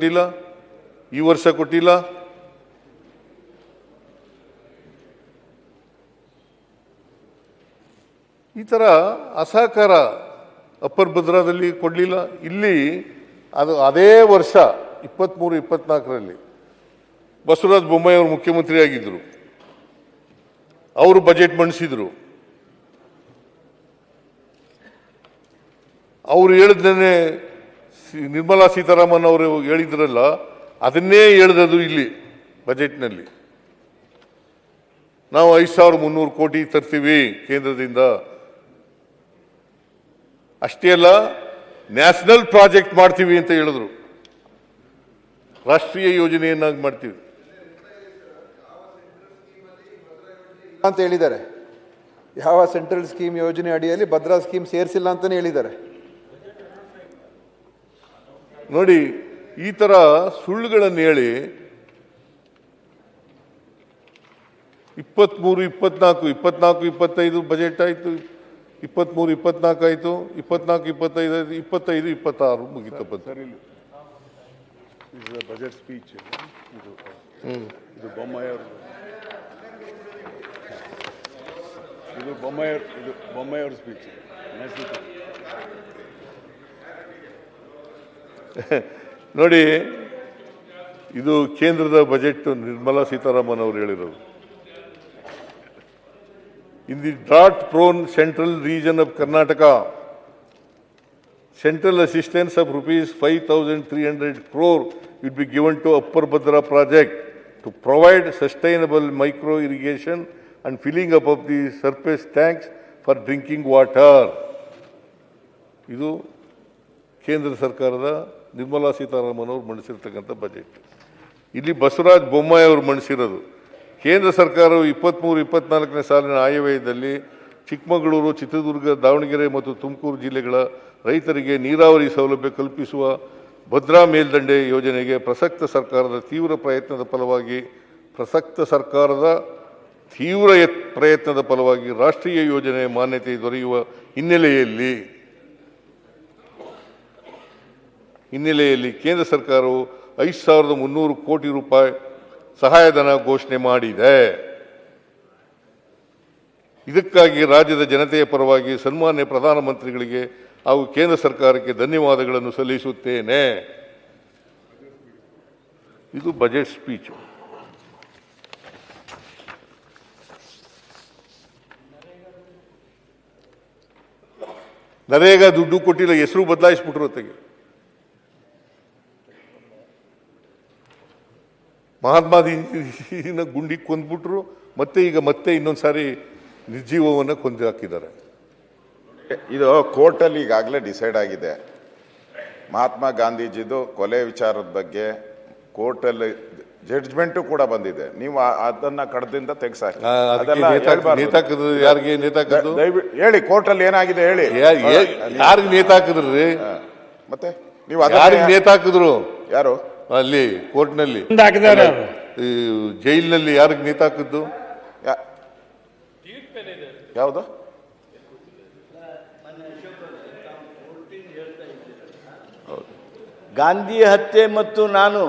ಕೊಟ್ಟಿಲ್ಲ, ಈ ವರ್ಷ ಕೊಟ್ಟಿಲ್ಲ. ಈ ಥರ ಅಸಹಕಾರ ಅಪ್ಪರ್ ಭದ್ರಾದಲ್ಲಿ ಕೊಡಲಿಲ್ಲ. ಇಲ್ಲಿ ಅದು ಅದೇ ವರ್ಷ 23-24ರಲ್ಲಿ ಬಸವರಾಜ ಬೊಮ್ಮಾಯಿ ಅವರು ಮುಖ್ಯಮಂತ್ರಿ ಆಗಿದ್ದರು. ಅವರು ಬಜೆಟ್ ಮಂಡಿಸಿದ್ರು. ಅವರು ಹೇಳಿದ್ದೇನೆ ನಿರ್ಮಲಾ ಸೀತಾರಾಮನ್ ಅವರು ಹೇಳಿದ್ರಲ್ಲ, ಅದನ್ನೇ ಹೇಳಿದದು ಇಲ್ಲಿ ಬಜೆಟ್ನಲ್ಲಿ. ನಾವು 5300 ಕೋಟಿ ತರ್ತೀವಿ ಕೇಂದ್ರದಿಂದ. ಅಷ್ಟೇ ಅಲ್ಲ, ನ್ಯಾಷನಲ್ ಪ್ರಾಜೆಕ್ಟ್ ಮಾಡ್ತೀವಿ ಅಂತ ಹೇಳಿದ್ರು. ರಾಷ್ಟ್ರೀಯ ಯೋಜನೆಯನ್ನಾಗಿ ಮಾಡ್ತೀವಿ ಅಂತ ಹೇಳಿದ್ದಾರೆ. ಯಾವ ಸೆಂಟ್ರಲ್ ಸ್ಕೀಮ್ ಯೋಜನೆ ಅಡಿಯಲ್ಲಿ ಭದ್ರಾ ಸ್ಕೀಮ್ ಸೇರಿಸಿಲ್ಲ ಅಂತಾನೆ ಹೇಳಿದ್ದಾರೆ. ನೋಡಿ, ಈ ತರ ಸುಳ್ಳುಗಳನ್ನು ಹೇಳಿ 23-24-25 ಬಜೆಟ್ ಆಯ್ತು, 23-24 ಆಯ್ತು, 24-25 ಆಯ್ತು, 25-26 ಮುಗಿತಪ್ಪ. ಬಜೆಟ್ ಸ್ಪೀಚ್ ಇದು ಬೊಮ್ಮಾಯಿ ಅವ್ರ ಸ್ಪೀಚ್. ನೋಡಿ, ಇದು ಕೇಂದ್ರದ ಬಜೆಟ್ ನಿರ್ಮಲಾ ಸೀತಾರಾಮನ್ ಅವರು ಹೇಳಿರೋದು. In the drought-prone central region of Karnataka, central assistance of rupees 5,300 crore will be given to Upper Bhadra project to provide sustainable micro irrigation and filling up of the surface tanks for drinking water. ಇದು ಕೇಂದ್ರ ಸರ್ಕಾರದ ನಿರ್ಮಲಾ ಸೀತಾರಾಮನ್ ಅವರು ಮಂಡಿಸಿರ್ತಕ್ಕಂಥ budget. ಇಲ್ಲಿ ಬಸವರಾಜ ಬೊಮ್ಮಾಯಿ ಅವರು ಮಂಡಿಸಿರೋದು. ಕೇಂದ್ರ ಸರ್ಕಾರವು 23-24ನೇ ಸಾಲಿನ ಆಯವ್ಯಯದಲ್ಲಿ ಚಿಕ್ಕಮಗಳೂರು, ಚಿತ್ರದುರ್ಗ, ದಾವಣಗೆರೆ ಮತ್ತು ತುಮಕೂರು ಜಿಲ್ಲೆಗಳ ರೈತರಿಗೆ ನೀರಾವರಿ ಸೌಲಭ್ಯ ಕಲ್ಪಿಸುವ ಭದ್ರಾ ಮೇಲ್ದಂಡೆ ಯೋಜನೆಗೆ ಪ್ರಸಕ್ತ ಸರ್ಕಾರದ ತೀವ್ರ ಪ್ರಯತ್ನದ ಫಲವಾಗಿ ರಾಷ್ಟ್ರೀಯ ಯೋಜನೆ ಮಾನ್ಯತೆ ದೊರೆಯುವ ಹಿನ್ನೆಲೆಯಲ್ಲಿ ಕೇಂದ್ರ ಸರ್ಕಾರವು 5300 ಕೋಟಿ ರೂಪಾಯಿ ಸಹಾಯಧನ ಘೋಷಣೆ ಮಾಡಿದೆ. ಇದಕ್ಕಾಗಿ ರಾಜ್ಯದ ಜನತೆಯ ಪರವಾಗಿ ಸನ್ಮಾನ್ಯ ಪ್ರಧಾನಮಂತ್ರಿಗಳಿಗೆ ಹಾಗೂ ಕೇಂದ್ರ ಸರ್ಕಾರಕ್ಕೆ ಧನ್ಯವಾದಗಳನ್ನು ಸಲ್ಲಿಸುತ್ತೇನೆ. ಇದು ಬಜೆಟ್ ಸ್ಪೀಚ್. ನರೇಗಾ ದುಡ್ಡು ಕೊಟ್ಟಿಲ್ಲ, ಹೆಸರು ಬದಲಾಯಿಸ್ಬಿಟ್ರು. ಹೊತ್ತಿಗೆ ಮಹಾತ್ಮಾಜಿನ ಗುಂಡಿ ಕೊಂದ್ಬಿಟ್ರು. ಮತ್ತೆ ಇನ್ನೊಂದು ಸಾರಿ ನಿರ್ಜೀವವನ್ನು ಕೊಂದು ಹಾಕಿದ್ದಾರೆ. ಇದು ಕೋರ್ಟಲ್ಲಿ ಈಗಾಗಲೇ ಡಿಸೈಡ್ ಆಗಿದೆ. ಮಹಾತ್ಮ ಗಾಂಧೀಜಿದು ಕೊಲೆ ವಿಚಾರದ ಬಗ್ಗೆ ಕೋರ್ಟಲ್ಲಿ ಜಡ್ಜ್ಮೆಂಟು ಕೂಡ ಬಂದಿದೆ. ನೀವು ಅದನ್ನ ಕಡದಿಂದ ತೆಗೆಸಾಕಿ. ಯಾರಿಗೆ ನೇತಾಕಿದ್ರು ಹೇಳಿ, ಕೋರ್ಟಲ್ಲಿ ಏನಾಗಿದೆ ಹೇಳಿ. ಯಾರಿಗೆ ನೇತಾಕಿದ್ರಿ? ಮತ್ತೆ ನೀವು ಯಾರಿಗೆ ನೇತಾಕಿದ್ರು? ಯಾರು ಅಲ್ಲಿ ಕೋರ್ಟ್ನಲ್ಲಿ, ಜೈಲಿನಲ್ಲಿ ಯಾರಿಗೆ ನೇತಾಕಿದ್ದು? ಯಾವುದು? ಗಾಂಧಿ ಹತ್ಯೆ ಮತ್ತು ನಾನು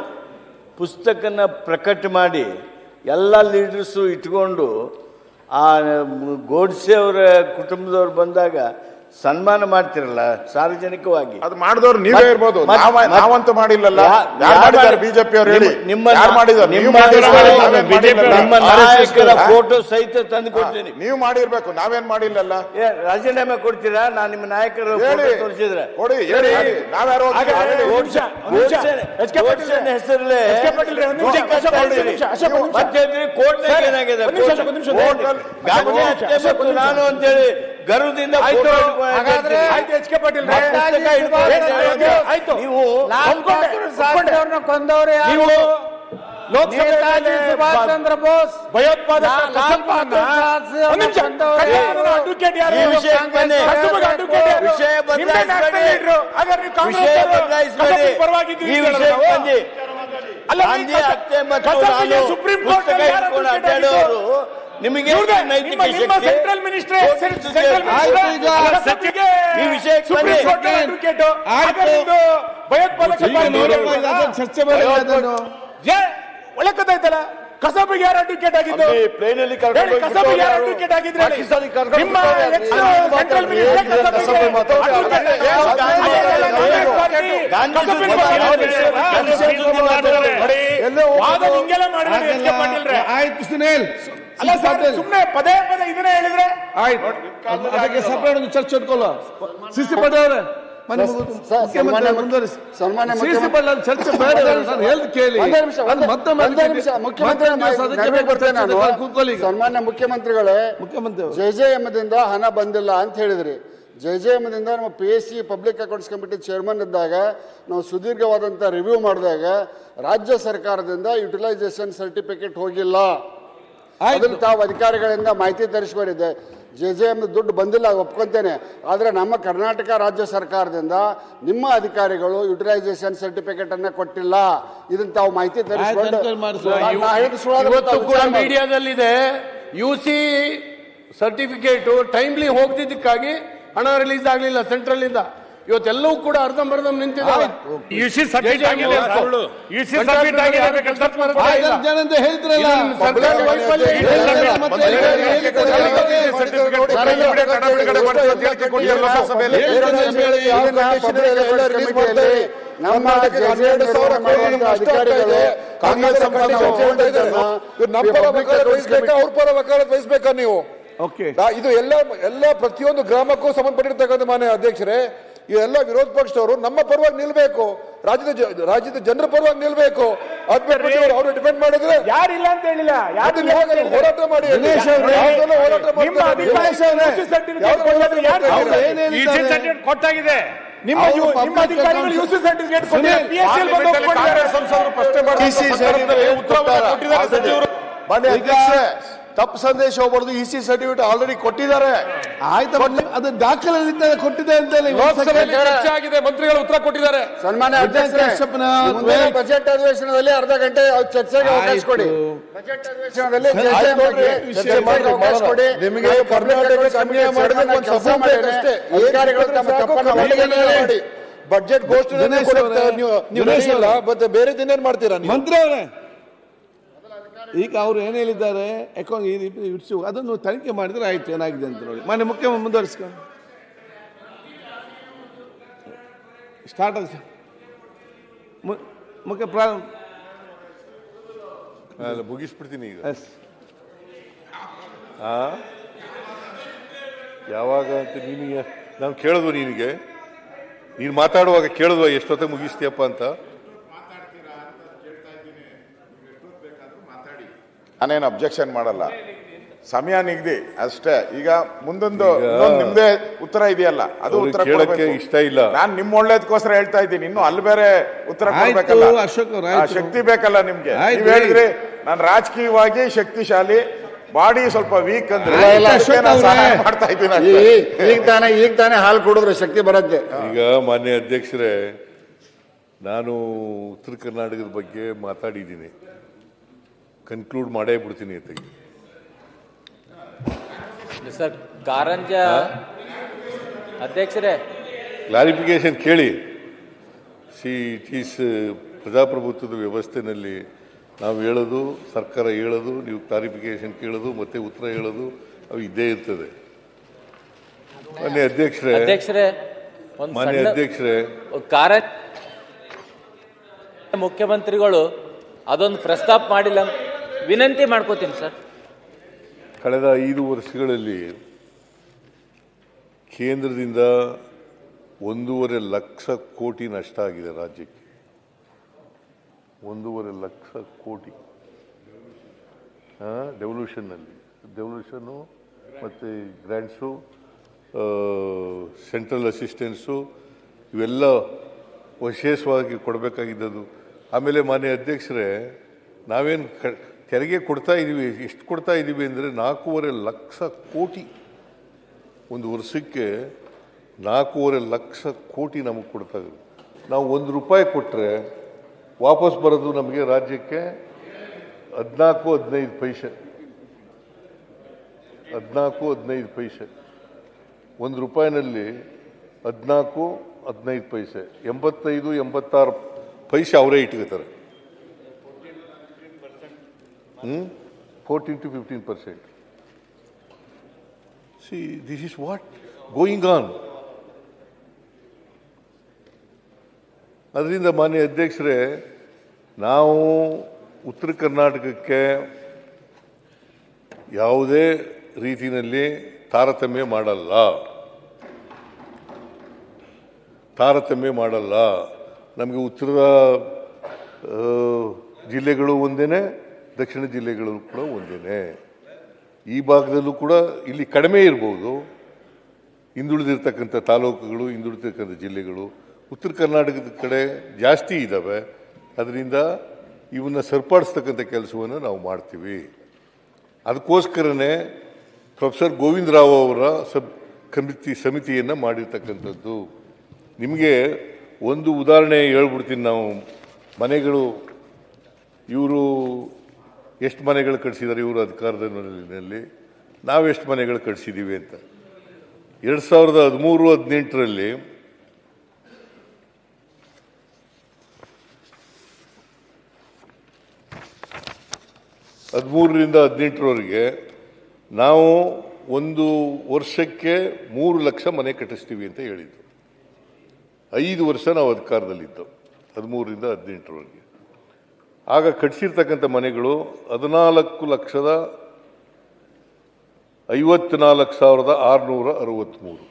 ಪುಸ್ತಕನ ಪ್ರಕಟ ಮಾಡಿ ಎಲ್ಲ ಲೀಡರ್ಸು ಇಟ್ಕೊಂಡು ಆ ಗೋಡ್ಸೆ ಅವರ ಕುಟುಂಬದವ್ರು ಬಂದಾಗ ಸನ್ಮಾನ ಮಾಡ್ತಿರಲ್ಲ ಸಾರ್ವಜನಿಕವಾಗಿ. ಅದು ಮಾಡಿದವ್ರು ನೀವೇ ಇರ್ಬೋದು, ನಾವಂತೂ ಮಾಡಿಲ್ಲಲ್ಲ. ಬಿಜೆಪಿ ಅವರು ಹೇಳಿ, ನಿಮ್ಮ ನಾಯಕರ ಫೋಟೋ ಸಹಿತ ತಂದು ಕೊಡ್ತೀನಿ. ನೀವು ಮಾಡಿರ್ಬೇಕು, ನಾವೇನ್ ಮಾಡಿಲ್ಲಲ್ಲ. ರಾಜೀನಾಮೆ ಕೊಡ್ತೀರಾ? ನಾನು ನಿಮ್ಮ ನಾಯಕರು ತೋರಿಸಿದ್ರೆ ಕೊಡಿ, ನಾವ್ಯಾರು ಹೆಸರಲ್ಲೇ ಕೋರ್ಟ್ ಏನಾಗಿದೆ ನಾನು ಅಂತೇಳಿ ಗರ್ವದಿಂದ ನೀವು ಕೊಂದವ್ರೆ ನೇತಾಜಿ ಸುಭಾಷ್ ಚಂದ್ರ ಬೋಸ್ ಸುಪ್ರೀಂ ಕೋರ್ಟ್ ನಿಮಗೆ ನೈತಿಕ ನಿಮ್ಮ ಶಕ್ತಿ ಸೆಂಟ್ರಲ್ ಮಿನಿಸ್ಟ್ರಿ ಈ ವಿಷಯಕ್ಕೆ ಬನ್ನಿ. ಚರ್ಚೆ ಮಾಡಿ ಒಳ್ಳೆ ಕಥೆ ಐತಲ್ಲ. ಕಸಬಿಗೆ ಯಾರು ಅಡ್ವೊಕೇಟ್ ಆಗಿದ್ದು? ಪ್ಲೇನ್ ಅಲ್ಲಿ ಹೇಳಿ, ಕಸಬಿಗೆ ಯಾರು ಅಡ್ವೊಕೇಟ್ ಆಗಿದ್ರೆ ಹೇಳಿ. ನಿಮ್ಮ ಸೆಂಟ್ರಲ್ ಆಯ್ತು ಸುನೀಲ್, ಅಲ್ಲ ಸರ್, ಸುಮ್ಮನೆ ಪದೇ ಪದೇ ಇದನ್ನೇ ಹೇಳಿದ್ರೆ ಆಯ್ತು ಅದಕ್ಕೆ ಸಪರೇಟ್ ಒಂದು ಚರ್ಚೆ ಇಟ್ಕೊಳ್ಳ. ಸಿಸಿ ಪಟೇಲ್ ಸನ್ಮಾನ್ಯ ಚರ್ಚೆ ಬೇಡ, ನಾನು ಹೇಳ್ದು ಕೇಳಿ. ಸನ್ಮಾನ್ಯ ಮುಖ್ಯಮಂತ್ರಿಗಳೇ, ಮುಖ್ಯಮಂತ್ರಿ ಜೆಜೆಎಂದಿಂದ ಹಣ ಬಂದಿಲ್ಲ ಅಂತ ಹೇಳಿದ್ರಿ. ಜೆಜೆಎಂದಿಂದ ನಮ್ಮ PSC public accounts committee chairman ಇದ್ದಾಗ ನಾವು ಸುದೀರ್ಘವಾದಂಥ ರಿವ್ಯೂ ಮಾಡಿದಾಗ ರಾಜ್ಯ ಸರ್ಕಾರದಿಂದ ಯುಟಿಲೈಸೇಷನ್ ಸರ್ಟಿಫಿಕೇಟ್ ಹೋಗಿಲ್ಲ. ಅದನ್ನು ತಾವು ಅಧಿಕಾರಿಗಳಿಂದ ಮಾಹಿತಿ ತರಿಸ್ಕೊಂಡಿದ್ದೆ. ಜೆಜೆಎಂ ದುಡ್ಡು ಬಂದಿಲ್ಲ, ಒಪ್ಕೊಂತೇನೆ. ಆದರೆ ನಮ್ಮ ಕರ್ನಾಟಕ ರಾಜ್ಯ ಸರ್ಕಾರದಿಂದ ನಿಮ್ಮ ಅಧಿಕಾರಿಗಳು ಯುಟಿಲೈಸೇಷನ್ ಸರ್ಟಿಫಿಕೇಟ್ ಅನ್ನ ಕೊಟ್ಟಿಲ್ಲ. ಇದನ್ನ ತಾವು ಮಾಹಿತಿ ತರಿಸ್ಕೊಂಡು ಮೀಡಿಯಾದಲ್ಲಿದೆ. UC ಸರ್ಟಿಫಿಕೇಟ್ ಟೈಮ್ಲಿ ಹೋಗ್ತಿದ್ದಕ್ಕಾಗಿ ಹಣ ರಿಲೀಸ್ ಆಗಲಿಲ್ಲ ಸೆಂಟ್ರಲ್ ಇಂದ. ಇವತ್ತೆಲ್ಲವೂ ಕೂಡ ಅರ್ಧಂಬರ್ಧ ನಿಂತಿದ್ದಾವೆ. ನಮ್ಮ ಅವ್ರ ಪರ ವಕಾಲತ್ ವಹಿಸ್ಬೇಕಾ ನೀವು? ಇದು ಎಲ್ಲ ಪ್ರತಿಯೊಂದು ಗ್ರಾಮಕ್ಕೂ ಸಂಬಂಧಪಟ್ಟಿರ್ತಕ್ಕಂಥ ಮಾನ್ಯ ಅಧ್ಯಕ್ಷರೇ, ಇವೆಲ್ಲ ವಿರೋಧ ಪಕ್ಷದವರು ನಮ್ಮ ಪರವಾಗಿ ನಿಲ್ಬೇಕು, ರಾಜ್ಯದ ಜನರ ಪರವಾಗಿ ನಿಲ್ಬೇಕು. ಅವರು ಡಿಪೆಂಡ್ ಮಾಡಿದ್ರೆ ಯಾರಿಲ್ಲ ಅಂತ ಹೇಳಿಲ್ಲ, ಹೋರಾಟ ಮಾಡಿ. ಕೊಟ್ಟಾಗಿದೆ. ನಿಮ್ಮ ಅಧಿಕಾರಿಗಳು UC ಸರ್ಟಿಫಿಕೇಟ್ ತಪ್ಪು ಸಂದೇಶ ಹೋಗ್ಬಾರ್ದು. EC ಸರ್ಟಿಫಿಕೇಟ್ ಆಲ್ರೆಡಿ ಕೊಟ್ಟಿದ್ದಾರೆ. ಆಯ್ತು, ಅದು ದಾಖಲೆ ಕೊಟ್ಟಿದೆ ಅಂತ ಚರ್ಚೆ ಆಗಿದೆ, ಮಂತ್ರಿಗಳು ಉತ್ತರ ಕೊಟ್ಟಿದ್ದಾರೆ. ಸನ್ಮಾನ್ಯ ಅಧ್ಯಕ್ಷರೇ, ಬಜೆಟ್ ಅಧಿವೇಶನದಲ್ಲಿ ಅರ್ಧ ಗಂಟೆ ಚರ್ಚೆಗೆ ಅವಕಾಶ ಕೊಡಿ. ಬಜೆಟ್ ಅಧಿವೇಶನದಲ್ಲಿ ಅವಕಾಶ ಕೊಡಿ. ನಿಮಗೆ ಬಜೆಟ್ ಘೋಷಣೆ ಬೇರೆ ದಿನ ಏನ್ ಮಾಡ್ತೀರಾ ಮಂತ್ರಿ ಅವರೇ? ಈಗ ಅವ್ರು ಏನು ಹೇಳಿದ್ದಾರೆ, ಇಟ್ಸು ಅದನ್ನು ತನಿಖೆ ಮಾಡಿದ್ರೆ ಆಯ್ತು ಏನಾಗಿದೆ ಅಂತ ನೋಡಿ. ಮಾನ್ಯ ಮುಖ್ಯಮಂತ್ರಿ ಮುಂದುವರಿಸ್ಕೊಂಡು ಸ್ಟಾರ್ಟ್ ಆಗ ಮುಖ್ಯ ಪ್ರಾರಂಭ ಮುಗಿಸ್ಬಿಡ್ತೀನಿ ಈಗ. ಯಾವಾಗ ಅಂತ ನಿನಗೆ ನಾನು ಕೇಳಿದ್ವು, ನೀನು ಮಾತಾಡುವಾಗ ಕೇಳಿದ್ವ ಎಷ್ಟೊತ್ತಿಗೆ ಮುಗಿಸ್ತೀಯಪ್ಪ ಅಂತ. ನಾನೇನು ಅಬ್ಜೆಕ್ಷನ್ ಮಾಡಲ್ಲ, ಸಮಯ ನಿಗದಿ ಅಷ್ಟೇ. ಈಗ ಮುಂದೊಂದು ನಿಮ್ದೇ ಉತ್ತರ ಇದೆಯಲ್ಲ, ಅದು ಉತ್ತರ ಕೇಳಕ್ಕೆ ಇಷ್ಟ ಇಲ್ಲ. ನಾನು ನಿಮ್ಮ ಒಳ್ಳೇದಕ್ಕೋಸ್ಕರ ಹೇಳ್ತಾ ಇದ್ದೀನಿ. ಇನ್ನು ಅಲ್ಲಿ ಬೇರೆ ಉತ್ತರ ಕೊಡ್ಬೇಕಲ್ಲ, ಶಕ್ತಿ ಬೇಕಲ್ಲ ನಿಮ್ಗೆ. ನೀವ್ ಹೇಳಿದ್ರಿ ನಾನು ರಾಜಕೀಯವಾಗಿ ಶಕ್ತಿಶಾಲಿ, ಬಾಡಿ ಸ್ವಲ್ಪ ವೀಕ್ ಅಂದ್ರೆ ಮಾಡ್ತಾ ಇದ್ದೀನಿ. ಈಗ ತಾನೇ ಹಾಲು ಕುಡಿದ್ರೆ ಶಕ್ತಿ ಬರುತ್ತೆ. ಈಗ ಮಾನ್ಯ ಅಧ್ಯಕ್ಷರೇ, ನಾನು ಉತ್ತರ ಕರ್ನಾಟಕದ ಬಗ್ಗೆ ಮಾತಾಡಿದ್ದೀನಿ, ಕನ್ಕ್ಲೂಡ್ ಮಾಡೇ ಬಿಡ್ತೀನಿ ಅಂತ. ಸರ್ ಕಾರಂಜ ಅಧ್ಯಕ್ಷರೇ, ಕ್ಲಾರಿಫಿಕೇಶನ್ ಕೇಳಿ. ಇಟ್ ಈಸ್ ಪ್ರಜಾಪ್ರಭುತ್ವದ ವ್ಯವಸ್ಥೆನಲ್ಲಿ ನಾವು ಹೇಳೋದು, ಸರ್ಕಾರ ಹೇಳೋದು, ನೀವು ಕ್ಲಾರಿಫಿಕೇಶನ್ ಕೇಳೋದು, ಮತ್ತೆ ಉತ್ತರ ಹೇಳೋದು, ಅವು ಇದ್ದೇ ಇರ್ತದೆ. ಮಾನ್ಯ ಅಧ್ಯಕ್ಷರೇ, ಮಾನ್ಯ ಅಧ್ಯಕ್ಷರೇ, ಮುಖ್ಯಮಂತ್ರಿಗಳು ಅದೊಂದು ಪ್ರಸ್ತಾಪ ಮಾಡಿಲ್ಲ, ವಿನಂತಿ ಮಾಡ್ಕೋತೀನಿ ಸರ್. ಕಳೆದ 5 ವರ್ಷಗಳಲ್ಲಿ ಕೇಂದ್ರದಿಂದ 1.5 ಲಕ್ಷ ಕೋಟಿ ನಷ್ಟ ಆಗಿದೆ ರಾಜ್ಯಕ್ಕೆ. 1.5 ಲಕ್ಷ ಕೋಟಿ ಡೆವಲ್ಯೂಷನ್ನು ಮತ್ತು ಗ್ರ್ಯಾಂಟ್ಸು, ಸೆಂಟ್ರಲ್ ಅಸಿಸ್ಟೆನ್ಸು, ಇವೆಲ್ಲ ವಿಶೇಷವಾಗಿ ಕೊಡಬೇಕಾಗಿದ್ದದು. ಆಮೇಲೆ ಮಾನ್ಯ ಅಧ್ಯಕ್ಷರೇ, ನಾವೇನು ತೆರಿಗೆ ಕೊಡ್ತಾ ಇದ್ದೀವಿ, ಎಷ್ಟು ಕೊಡ್ತಾ ಇದ್ದೀವಿ ಅಂದರೆ 4.5 ಲಕ್ಷ ಕೋಟಿ ಒಂದು ವರ್ಷಕ್ಕೆ. 4.5 ಲಕ್ಷ ಕೋಟಿ ನಮಗೆ ಕೊಡ್ತಾ ಇದ್ದೀವಿ. ನಾವು 1 ರೂಪಾಯಿ ಕೊಟ್ಟರೆ ವಾಪಸ್ ಬರೋದು ನಮಗೆ ರಾಜ್ಯಕ್ಕೆ 14-15 ಪೈಸೆ. 14-15 ಪೈಸೆ. 1 ರೂಪಾಯಿನಲ್ಲಿ 14-15 ಪೈಸೆ. 85-86 ಪೈಸೆ ಅವರೇ ಇಟ್ಕೋತಾರೆ. 14-15%. See, this is what going on. ಅದರಿಂದ ಮಾನ್ಯ ಅಧ್ಯಕ್ಷರೇ, ನಾವು ಉತ್ತರ ಕರ್ನಾಟಕಕ್ಕೆ ಯಾವುದೇ ರೀತಿಯಲ್ಲಿ ತಾರತಮ್ಯ ಮಾಡಲ್ಲ. ನಮಗೆ ಉತ್ತರದ ಜಿಲ್ಲೆಗಳು ಒಂದೇನೆ, ದಕ್ಷಿಣ ಜಿಲ್ಲೆಗಳು ಕೂಡ ಒಂದೇನೆ. ಈ ಭಾಗದಲ್ಲೂ ಕೂಡ ಇಲ್ಲಿ ಕಡಿಮೆ ಇರ್ಬೋದು, ಹಿಂದುಳಿದಿರ್ತಕ್ಕಂಥ ತಾಲೂಕುಗಳು, ಹಿಂದುಳಿದಿರ್ತಕ್ಕಂಥ ಜಿಲ್ಲೆಗಳು ಉತ್ತರ ಕರ್ನಾಟಕದ ಕಡೆ ಜಾಸ್ತಿ ಇದ್ದಾವೆ. ಅದರಿಂದ ಇವನ್ನ ಸರಿಪಡಿಸ್ತಕ್ಕಂಥ ಕೆಲಸವನ್ನು ನಾವು ಮಾಡ್ತೀವಿ. ಅದಕ್ಕೋಸ್ಕರನೇ ಪ್ರೊಫೆಸರ್ ಗೋವಿಂದ ರಾವ್ ಅವರ ಸಮಿತಿಯನ್ನು ಮಾಡಿರ್ತಕ್ಕಂಥದ್ದು. ನಿಮಗೆ ಒಂದು ಉದಾಹರಣೆ ಹೇಳ್ಬಿಡ್ತೀನಿ. ನಾವು ಮನೆಗಳು, ಇವರು ಎಷ್ಟು ಮನೆಗಳು ಕಟ್ಟಿಸಿದ್ದಾರೆ ಇವರು ಅಧಿಕಾರದಲ್ಲಿ, ನಾವೆಷ್ಟು ಮನೆಗಳು ಕಟ್ಟಿಸಿದ್ದೀವಿ ಅಂತ. 2013-18ರಲ್ಲಿ 13-18ರವರೆಗೆ ನಾವು ಒಂದು ವರ್ಷಕ್ಕೆ 3 ಲಕ್ಷ ಮನೆ ಕಟ್ಟಿಸ್ತೀವಿ ಅಂತ ಹೇಳಿದ್ದು. 5 ವರ್ಷ ನಾವು ಅಧಿಕಾರದಲ್ಲಿದ್ದು 13-18ರವರೆಗೆ. ಆಗ ಕಟ್ಟಿಸಿರ್ತಕ್ಕಂಥ ಮನೆಗಳು 14,54,663.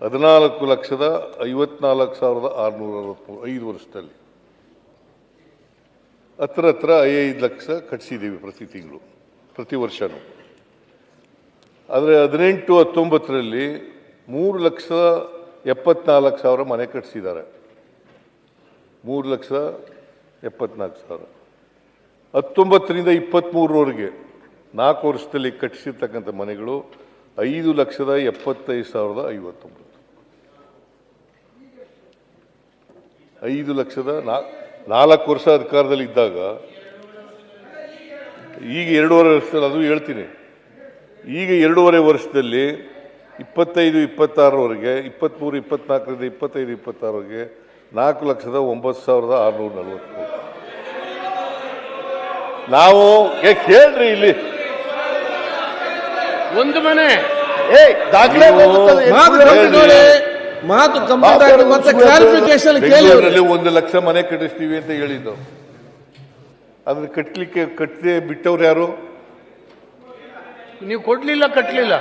14,54,663 5 ವರ್ಷದಲ್ಲಿ ಹತ್ರ 5 ಲಕ್ಷ ಕಟ್ಟಿಸಿದ್ದೀವಿ ಪ್ರತಿ ತಿಂಗಳು, ಪ್ರತಿ ವರ್ಷನೂ. ಆದರೆ 18-19ರಲ್ಲಿ 3,74,000 ಮನೆ ಕಟ್ಟಿಸಿದ್ದಾರೆ. 3,74,000. 19-23ರವರೆಗೆ 4 ವರ್ಷದಲ್ಲಿ ಕಟ್ಟಿಸಿರ್ತಕ್ಕಂಥ ಮನೆಗಳು 5,75,059. 5 ಲಕ್ಷದ 4 ವರ್ಷ ಅಧಿಕಾರದಲ್ಲಿ ಇದ್ದಾಗ, ಈಗ 2.5 ವರ್ಷದಲ್ಲಿ, ಅದು ಹೇಳ್ತೀನಿ, ಈಗ 2.5 ವರ್ಷದಲ್ಲಿ 25-26ರವರೆಗೆ, 23-24ರಿಂದ 25-26ರವರೆಗೆ 4,09,643. ನಾವು ಕೇಳ್ರಿ ಇಲ್ಲಿ ಒಂದು ಮನೆ ದಾಖಲೆ ಮಾತು ಕಂಪ್ಲೀಟ್ ಆಗಿ ಮತ್ತೆ ಕ್ಲಾರಿಫಿಕೇಶನ್ ಕೇಳಿ. 1 ಲಕ್ಷ ಮನೆ ಕಟ್ಟಿಸ್ತೀವಿ ಅಂತ ಹೇಳಿದ್ದು. ಅದನ್ನ ಕಟ್ಟದೆ ಬಿಟ್ಟವ್ರು ಯಾರು? ನೀವು ಕೊಡ್ಲಿಲ್ಲ, ಕಟ್ಟಲಿಲ್ಲ.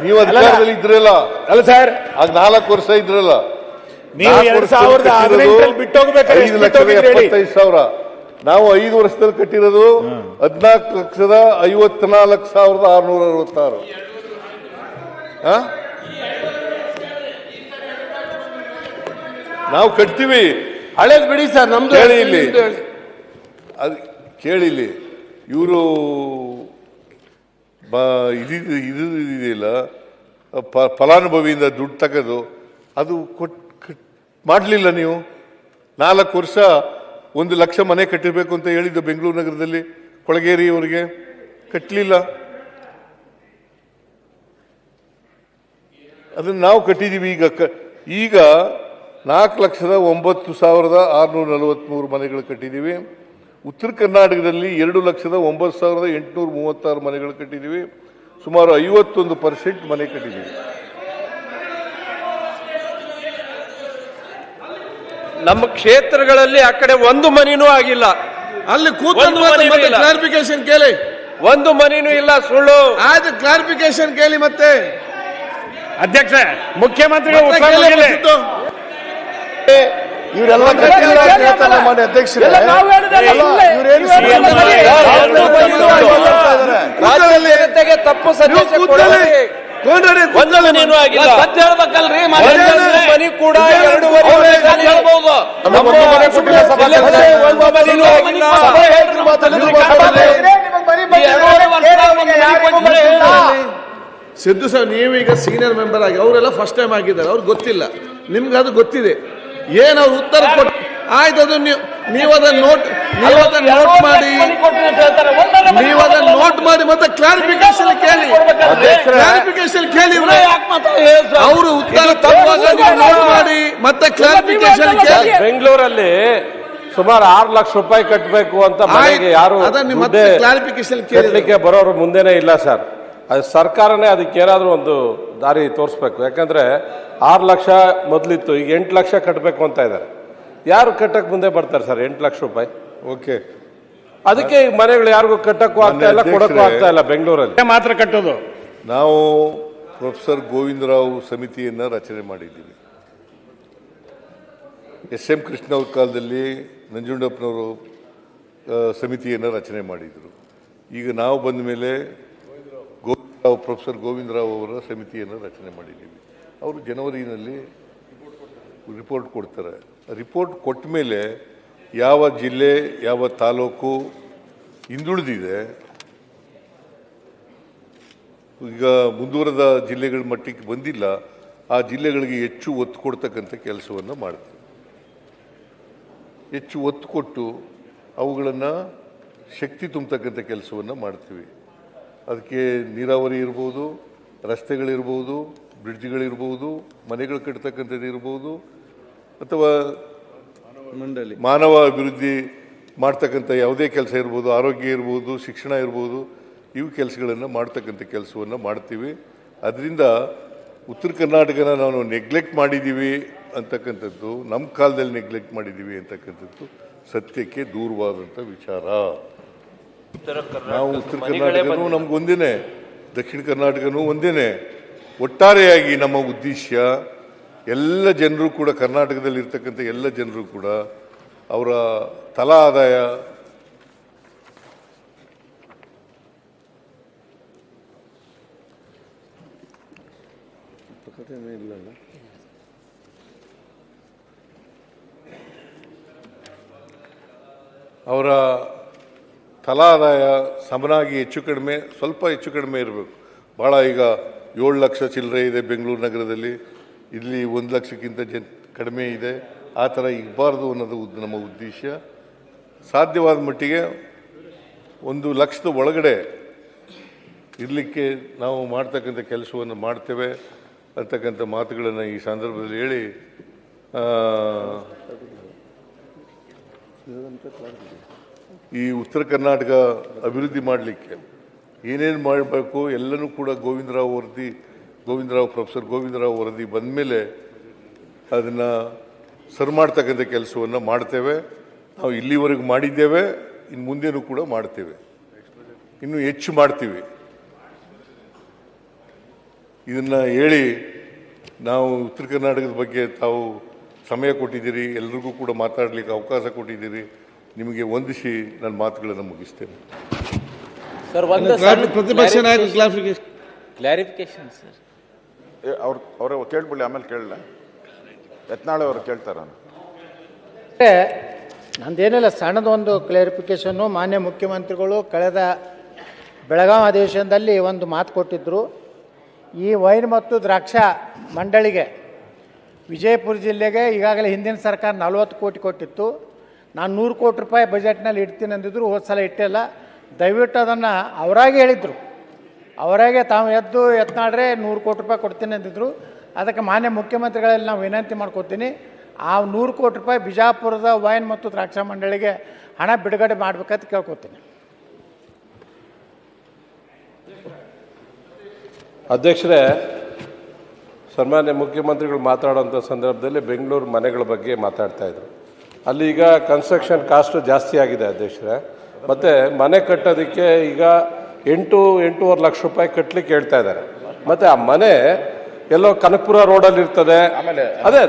ನೀವು ಅಧಿಕಾರದಲ್ಲಿ ಇದ್ರಲ್ಲ, ಅಲ್ಲ ಸರ್, ಆಗ 4 ವರ್ಷ ಇದ್ರಲ್ಲ. ನೀವು 2018 ಬಿಟ್ಟು ಹೋಗ್ಬೇಕಾದ್ರೆ 5,75,000. ನಾವು 5 ವರ್ಷದಲ್ಲಿ ಕಟ್ಟಿರೋದು 14,54,666. ನಾವು ಕಟ್ತೀವಿ. ಹಳೇದು ಬಿಡಿ ಸರ್, ನಮ್ದು ಕೇಳಿ ಇಲ್ಲಿ, ಅದು ಕೇಳಿಲ್ಲಿ. ಇವರು ಇದೆಯಲ್ಲ, ಫಲಾನುಭವಿಯಿಂದ ದುಡ್ಡು ತಗೋದು, ಅದು ಮಾಡಲಿಲ್ಲ. ನೀವು 4 ವರ್ಷ 1 ಲಕ್ಷ ಮನೆ ಕಟ್ಟಿರ್ಬೇಕು ಅಂತ ಹೇಳಿದ್ದು ಬೆಂಗಳೂರು ನಗರದಲ್ಲಿ ಕೊಳಗೇರಿಯವರಿಗೆ, ಕಟ್ಟಲಿಲ್ಲ. ಅದನ್ನು ನಾವು ಕಟ್ಟಿದ್ದೀವಿ. ಈಗ 4,09,643 ಮನೆಗಳು ಕಟ್ಟಿದ್ದೀವಿ. ಉತ್ತರ ಕರ್ನಾಟಕದಲ್ಲಿ 2,09,836 ಮನೆಗಳು ಕಟ್ಟಿದ್ದೀವಿ. ಸುಮಾರು 51% ಮನೆ ಕಟ್ಟಿದ್ದೀವಿ. ನಮ್ಮ ಕ್ಷೇತ್ರಗಳಲ್ಲಿ ಆ ಕಡೆ ಒಂದು ಮನೆನೂ ಆಗಿಲ್ಲ. ಅಲ್ಲಿ ಕೂತ್ಕೊಂಡು ಕ್ಲಾರಿಫಿಕೇಶನ್ ಕೇಳಿ. ಒಂದು ಮನೆನೂ ಇಲ್ಲ, ಸುಳ್ಳು. ಆಯ್ತು, ಕ್ಲಾರಿಫಿಕೇಶನ್ ಕೇಳಿ. ಮತ್ತೆ ಅಧ್ಯಕ್ಷ, ಮುಖ್ಯಮಂತ್ರಿಗಳು ಇವರೆಲ್ಲ ಮಾನ್ಯ ಅಧ್ಯಕ್ಷರೇ, ಜನತೆಗೆ ತಪ್ಪು ಸಂದೇಶ ಒಂದು ಮನೆನೂ ಆಗಿಲ್ಲ. ಮನೆ ಕೂಡ 2.5 ಹೇಳ್ಬಹುದು. ಸಿದ್ದು ಸರ್, ನೀವೀಗ ಸೀನಿಯರ್ ಮೆಂಬರ್ ಆಗಿ, ಅವರೆಲ್ಲ ಫಸ್ಟ್ ಟೈಮ್ ಆಗಿದ್ದಾರೆ, ಅವ್ರಿಗೆ ಗೊತ್ತಿಲ್ಲ, ನಿಮ್ಗೆ ಅದು ಗೊತ್ತಿದೆ. ಏನು ಅವ್ರು ಉತ್ತರ ಕೊಟ್ಟು ಆಯ್ತು, ಅದು ನೀವು ಅದನ್ನು ನೋಟ್ ನೀವು ಅದನ್ನ ನೋಟ್ ಮಾಡಿ ಮತ್ತೆ ಕ್ಲಾರಿಫಿಕೇಶನ್ ಕೇಳಿ ಅವರು ಉತ್ತರ ತರುವಾಗ ನೀವು ನೋಟ್ ಮಾಡಿ ಮತ್ತೆ ಕ್ಲಾರಿಫಿಕೇಶನ್ ಕೇಳಿ. ಬೆಂಗಳೂರಲ್ಲಿ ಸುಮಾರು 6 ಲಕ್ಷ ರೂಪಾಯಿ ಕಟ್ಟಬೇಕು ಅಂತ ಮನೆಗೆ ಯಾರು ಕ್ಲಾರಿಫಿಕೇಶನ್ ಕೇಳಲಿಕ್ಕೆ ಬರೋರು ಮುಂದೆನೇ ಇಲ್ಲ ಸರ್. ಅದು ಸರ್ಕಾರನೇ ಅದಕ್ಕೆ ಏನಾದರೂ ಒಂದು ದಾರಿ ತೋರಿಸ್ಬೇಕು. ಯಾಕಂದ್ರೆ 6 ಲಕ್ಷ ಮೊದಲಿತ್ತು, ಈಗ 8 ಲಕ್ಷ ಕಟ್ಟಬೇಕು ಅಂತ ಇದ್ದಾರೆ. ಯಾರು ಕಟ್ಟಕ್ಕೆ ಮುಂದೆ ಬರ್ತಾರೆ ಸರ್ 8 ಲಕ್ಷ ರೂಪಾಯಿ? ಓಕೆ, ಅದಕ್ಕೆ ಈಗ ಮನೆಗಳು ಯಾರಿಗೂ ಕಟ್ಟಕ್ಕೂ ಆಗ್ತಾ ಇಲ್ಲ, ಕೊಡಕ್ಕೂ ಆಗ್ತಾ ಇಲ್ಲ. ಬೆಂಗಳೂರಲ್ಲಿ ಮಾತ್ರ ಕಟ್ಟೋದು. ನಾವು ಪ್ರೊಫೆಸರ್ ಗೋವಿಂದರಾವ್ ಸಮಿತಿಯನ್ನು ರಚನೆ ಮಾಡಿದ್ದೀವಿ. SM ಕೃಷ್ಣ ಅವ್ರ ಕಾಲದಲ್ಲಿ ನಂಜುಂಡಪ್ಪನವರು ಸಮಿತಿಯನ್ನು ರಚನೆ ಮಾಡಿದರು. ಈಗ ನಾವು ಬಂದ ಮೇಲೆ ಪ್ರೊಫೆಸರ್ ಗೋವಿಂದರಾವ್ ಅವರ ಸಮಿತಿಯನ್ನು ರಚನೆ ಮಾಡಿದ್ದೀವಿ. ಅವರು ಜನವರಿನಲ್ಲಿ ರಿಪೋರ್ಟ್ ಕೊಡ್ತಾರೆ. ರಿಪೋರ್ಟ್ ಕೊಟ್ಟ ಮೇಲೆ ಯಾವ ಜಿಲ್ಲೆ ಯಾವ ತಾಲೂಕು ಹಿಂದುಳಿದಿದೆ, ಈಗ ಮುಂದುವರೆದ ಜಿಲ್ಲೆಗಳ ಮಟ್ಟಕ್ಕೆ ಬಂದಿಲ್ಲ, ಆ ಜಿಲ್ಲೆಗಳಿಗೆ ಹೆಚ್ಚು ಒತ್ತು ಕೊಡ್ತಕ್ಕಂಥ ಕೆಲಸವನ್ನು ಮಾಡ್ತೀವಿ. ಹೆಚ್ಚು ಒತ್ತು ಕೊಟ್ಟು ಅವುಗಳನ್ನು ಶಕ್ತಿ ತುಂಬತಕ್ಕಂಥ ಕೆಲಸವನ್ನು ಮಾಡ್ತೀವಿ. ಅದಕ್ಕೆ ನೀರಾವರಿ ಇರ್ಬೋದು, ರಸ್ತೆಗಳಿರ್ಬೋದು, ಬ್ರಿಡ್ಜ್ಗಳಿರ್ಬೋದು, ಮನೆಗಳು ಕಟ್ತಕ್ಕಂಥದ್ದು ಇರ್ಬೋದು, ಅಥವಾ ಮಾನವ ಅಭಿವೃದ್ಧಿ ಮಾಡ್ತಕ್ಕಂಥ ಯಾವುದೇ ಕೆಲಸ ಇರ್ಬೋದು, ಆರೋಗ್ಯ ಇರ್ಬೋದು, ಶಿಕ್ಷಣ ಇರ್ಬೋದು, ಇವು ಕೆಲಸಗಳನ್ನು ಮಾಡ್ತಕ್ಕಂಥ ಕೆಲಸವನ್ನು ಮಾಡ್ತೀವಿ. ಅದರಿಂದ ಉತ್ತರ ಕರ್ನಾಟಕನ ನಾವು ನೆಗ್ಲೆಕ್ಟ್ ಮಾಡಿದ್ದೀವಿ ಅಂತಕ್ಕಂಥದ್ದು, ನಮ್ಮ ಕಾಲದಲ್ಲಿ ನೆಗ್ಲೆಕ್ಟ್ ಮಾಡಿದ್ದೀವಿ ಅಂತಕ್ಕಂಥದ್ದು ಸತ್ಯಕ್ಕೆ ದೂರವಾದಂಥ ವಿಚಾರ. ನಾವು ಉತ್ತರ ಕರ್ನಾಟಕನೂ ನಮ್ಗೆ ಒಂದೇನೆ, ದಕ್ಷಿಣ ಕರ್ನಾಟಕನೂ ಒಂದೇನೆ. ಒಟ್ಟಾರೆಯಾಗಿ ನಮ್ಮ ಉದ್ದೇಶ ಎಲ್ಲ ಜನರು ಕೂಡ, ಕರ್ನಾಟಕದಲ್ಲಿ ಇರ್ತಕ್ಕಂಥ ಎಲ್ಲ ಜನರು ಕೂಡ ಅವರ ತಲಾ ಆದಾಯ ಸಮನಾಗಿ ಹೆಚ್ಚು ಕಡಿಮೆ, ಸ್ವಲ್ಪ ಹೆಚ್ಚು ಕಡಿಮೆ ಇರಬೇಕು. ಭಾಳ ಈಗ 7 ಲಕ್ಷ ಚಿಲ್ಲರೆ ಇದೆ ಬೆಂಗಳೂರು ನಗರದಲ್ಲಿ, ಇಲ್ಲಿ 1 ಲಕ್ಷಕ್ಕಿಂತ ಕಡಿಮೆ ಇದೆ. ಆ ಥರ ಇರಬಾರ್ದು ಅನ್ನೋದು ನಮ್ಮ ಉದ್ದೇಶ. ಸಾಧ್ಯವಾದ ಮಟ್ಟಿಗೆ 1 ಲಕ್ಷದ ಒಳಗಡೆ ಇರಲಿಕ್ಕೆ ನಾವು ಮಾಡ್ತಕ್ಕಂಥ ಕೆಲಸವನ್ನು ಮಾಡ್ತೇವೆ ಅಂತಕ್ಕಂಥ ಮಾತುಗಳನ್ನು ಈ ಸಂದರ್ಭದಲ್ಲಿ ಹೇಳಿ, ಈ ಉತ್ತರ ಕರ್ನಾಟಕ ಅಭಿವೃದ್ಧಿ ಮಾಡಲಿಕ್ಕೆ ಏನೇನು ಮಾಡಬೇಕು ಎಲ್ಲನೂ ಕೂಡ ಪ್ರೊಫೆಸರ್ ಗೋವಿಂದರಾವ್ ವರದಿ ಬಂದ ಮೇಲೆ ಅದನ್ನು ಸರಿ ಮಾಡ್ತಕ್ಕಂಥ ಕೆಲಸವನ್ನು ಮಾಡ್ತೇವೆ. ನಾವು ಇಲ್ಲಿವರೆಗೂ ಮಾಡಿದ್ದೇವೆ, ಇನ್ನು ಮುಂದೆನೂ ಕೂಡ ಮಾಡ್ತೇವೆ, ಇನ್ನೂ ಹೆಚ್ಚು ಮಾಡ್ತೀವಿ. ಇದನ್ನು ಹೇಳಿ ನಾವು ಉತ್ತರ ಕರ್ನಾಟಕದ ಬಗ್ಗೆ ತಾವು ಸಮಯ ಕೊಟ್ಟಿದ್ದೀರಿ, ಎಲ್ರಿಗೂ ಕೂಡ ಮಾತಾಡಲಿಕ್ಕೆ ಅವಕಾಶ ಕೊಟ್ಟಿದ್ದೀರಿ. ನಿಮಗೆ ವಂದಿಸಿ ನನ್ನ ಮಾತುಗಳನ್ನು ಮುಗಿಸ್ತೇನೆ. ಸರ್, ಪ್ರತಿಪಕ್ಷ ನಾಯಕ ಕ್ಲಾರಿಫಿಕೇಶನ್ ಸರ್. ಅವ್ರು ಕೇಳ್ಬಿಡಿ, ಆಮೇಲೆ ಕೇಳಲ್ಲ. ಯತ್ನಾಳ್ ಅವರು ಕೇಳ್ತಾರ. ನಂದೇನಿಲ್ಲ, ಸಣ್ಣದೊಂದು ಕ್ಲಾರಿಫಿಕೇಶನ್ನು. ಮಾನ್ಯ ಮುಖ್ಯಮಂತ್ರಿಗಳು ಕಳೆದ ಬೆಳಗಾವಿ ಅಧಿವೇಶನದಲ್ಲಿ ಒಂದು ಮಾತು ಕೊಟ್ಟಿದ್ದರು. ಈ ವೈನ್ ಮತ್ತು ದ್ರಾಕ್ಷಾ ಮಂಡಳಿಗೆ ವಿಜಯಪುರ ಜಿಲ್ಲೆಗೆ ಈಗಾಗಲೇ ಹಿಂದಿನ ಸರ್ಕಾರ 40 ಕೋಟಿ ಕೊಟ್ಟಿತ್ತು. ನಾನು 100 ಕೋಟಿ ರೂಪಾಯಿ ಬಜೆಟ್ನಲ್ಲಿ ಇಡ್ತೀನಿ ಅಂದಿದ್ರು, ಹೋದ ಸಲ ಇಟ್ಟಿಲ್ಲ. ದಯವಿಟ್ಟು ಅದನ್ನು ಅವರಾಗೆ ಹೇಳಿದರು, ಅವರಾಗೆ ತಾವು ಎತ್ನಾಡ್ರೆ 100 ಕೋಟಿ ರೂಪಾಯಿ ಕೊಡ್ತೀನಿ ಅಂದಿದ್ರು. ಅದಕ್ಕೆ ಮಾನ್ಯ ಮುಖ್ಯಮಂತ್ರಿಗಳಲ್ಲಿ ನಾವು ವಿನಂತಿ ಮಾಡ್ಕೊತೀನಿ, ಆ 100 ಕೋಟಿ ರೂಪಾಯಿ ಬಿಜಾಪುರದ ವೈನ್ ಮತ್ತು ದ್ರಾಕ್ಷಾ ಮಂಡಳಿಗೆ ಹಣ ಬಿಡುಗಡೆ ಮಾಡಬೇಕಂತ ಕೇಳ್ಕೊತೀನಿ. ಅಧ್ಯಕ್ಷರೇ, ಸನ್ಮಾನ್ಯ ಮುಖ್ಯಮಂತ್ರಿಗಳು ಮಾತಾಡೋಂಥ ಸಂದರ್ಭದಲ್ಲಿ ಬೆಂಗಳೂರು ಮನೆಗಳ ಬಗ್ಗೆ ಮಾತಾಡ್ತಾ ಇದ್ರು. ಅಲ್ಲಿ ಈಗ ಕನ್ಸ್ಟ್ರಕ್ಷನ್ ಕಾಸ್ಟ್ ಜಾಸ್ತಿ ಆಗಿದೆ ಅಧ್ಯಕ್ಷರೇ. ಮತ್ತು ಮನೆ ಕಟ್ಟೋದಕ್ಕೆ ಈಗ 8-8.5 ಲಕ್ಷ ರೂಪಾಯಿ ಕಟ್ಟಲಿಕ್ಕೆ ಹೇಳ್ತಾ ಇದ್ದಾರೆ. ಮತ್ತು ಆ ಮನೆ ಎಲ್ಲೋ ಕನಕಪುರ ರೋಡಲ್ಲಿ ಇರ್ತದೆ. ಅದೇ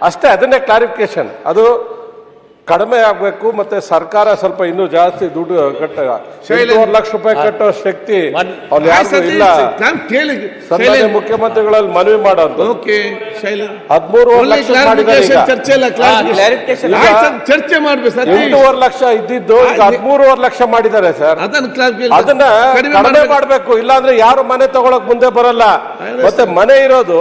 ಅಷ್ಟೇ, ಅದನ್ನೇ ಕ್ಲಾರಿಫಿಕೇಶನ್. ಅದು ಕಡಿಮೆ ಆಗಬೇಕು, ಮತ್ತೆ ಸರ್ಕಾರ ಸ್ವಲ್ಪ ಇನ್ನೂ ಜಾಸ್ತಿ ದುಡ್ಡು 8.5 ಲಕ್ಷ ರೂಪಾಯಿ ಕಟ್ಟೋ ಶಕ್ತಿ ಅವ್ರು ಯಾರು ಇಲ್ಲ. ಸನ್ಮಾನ್ಯ ಮುಖ್ಯಮಂತ್ರಿಗಳಲ್ಲಿ ಮನವಿ ಮಾಡೋದು 13 ಲಕ್ಷ ಚರ್ಚೆ ಮಾಡ್ಬೇಕು. 8.5 ಲಕ್ಷ ಇದ್ದಿದ್ದು 13.5 ಲಕ್ಷ ಮಾಡಿದ್ದಾರೆ ಸರ್. ಅದನ್ನ ಕಡಿಮೆ ಮಾಡಬೇಕು, ಇಲ್ಲಾಂದ್ರೆ ಯಾರು ಮನೆ ತಗೊಳಕ್ ಮುಂದೆ ಬರಲ್ಲ. ಮತ್ತೆ ಮನೆ ಇರೋದು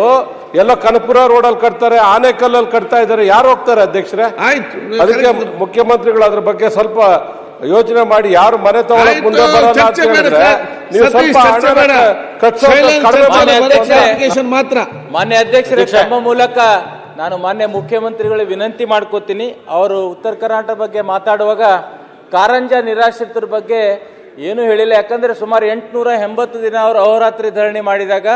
ಎಲ್ಲೋ ಕನಪುರ ರೋಡಲ್ಲಿ ಕಟ್ತಾರೆ, ಆನೆಕಲ್ಲಲ್ಲಿ ಕಟ್ತಾ ಇದ್ದಾರೆ, ಯಾರು ಹೋಗ್ತಾರೆ ಅಧ್ಯಕ್ಷರೇ? ಆಯ್ತು. ಅದಕ್ಕೆ ಮುಖ್ಯಮಂತ್ರಿಗಳು ಅದ್ರ ಬಗ್ಗೆ ಸ್ವಲ್ಪ ಯೋಚನೆ ಮಾಡಿ ಯಾರು ಮನೆ ತಗೊಳ್ಳೋಕೆ ಮುಂದೆ ಬರಲ್ಲ ಅಂತ ಚರ್ಚೆ ಬೇಡ ಹೇಳಿದ್ರೆ ಸರ್. ನೀವು ಸತೀಶ್ ಸ್ವಲ್ಪ ಚರ್ಚೆ ಬೇಡ. ಮಾನ್ಯ ಮಾತ್ರ ಮಾನ್ಯ ಅಧ್ಯಕ್ಷರೇ, ತಮ್ಮ ಮೂಲಕ ನಾನು ಮಾನ್ಯ ಮುಖ್ಯಮಂತ್ರಿಗಳಿಗೆ ವಿನಂತಿ ಮಾಡ್ಕೋತೀನಿ. ಅವರು ಉತ್ತರ ಕರ್ನಾಟಕ ಬಗ್ಗೆ ಮಾತಾಡುವಾಗ ಕಾರಂಜ ನಿರಾಶ್ರಿತರ ಬಗ್ಗೆ ಏನೂ ಹೇಳಿಲ್ಲ. ಯಾಕಂದ್ರೆ ಸುಮಾರು 880 ದಿನ ಅವರು ಅಹೋರಾತ್ರಿ ಧರಣಿ ಮಾಡಿದಾಗ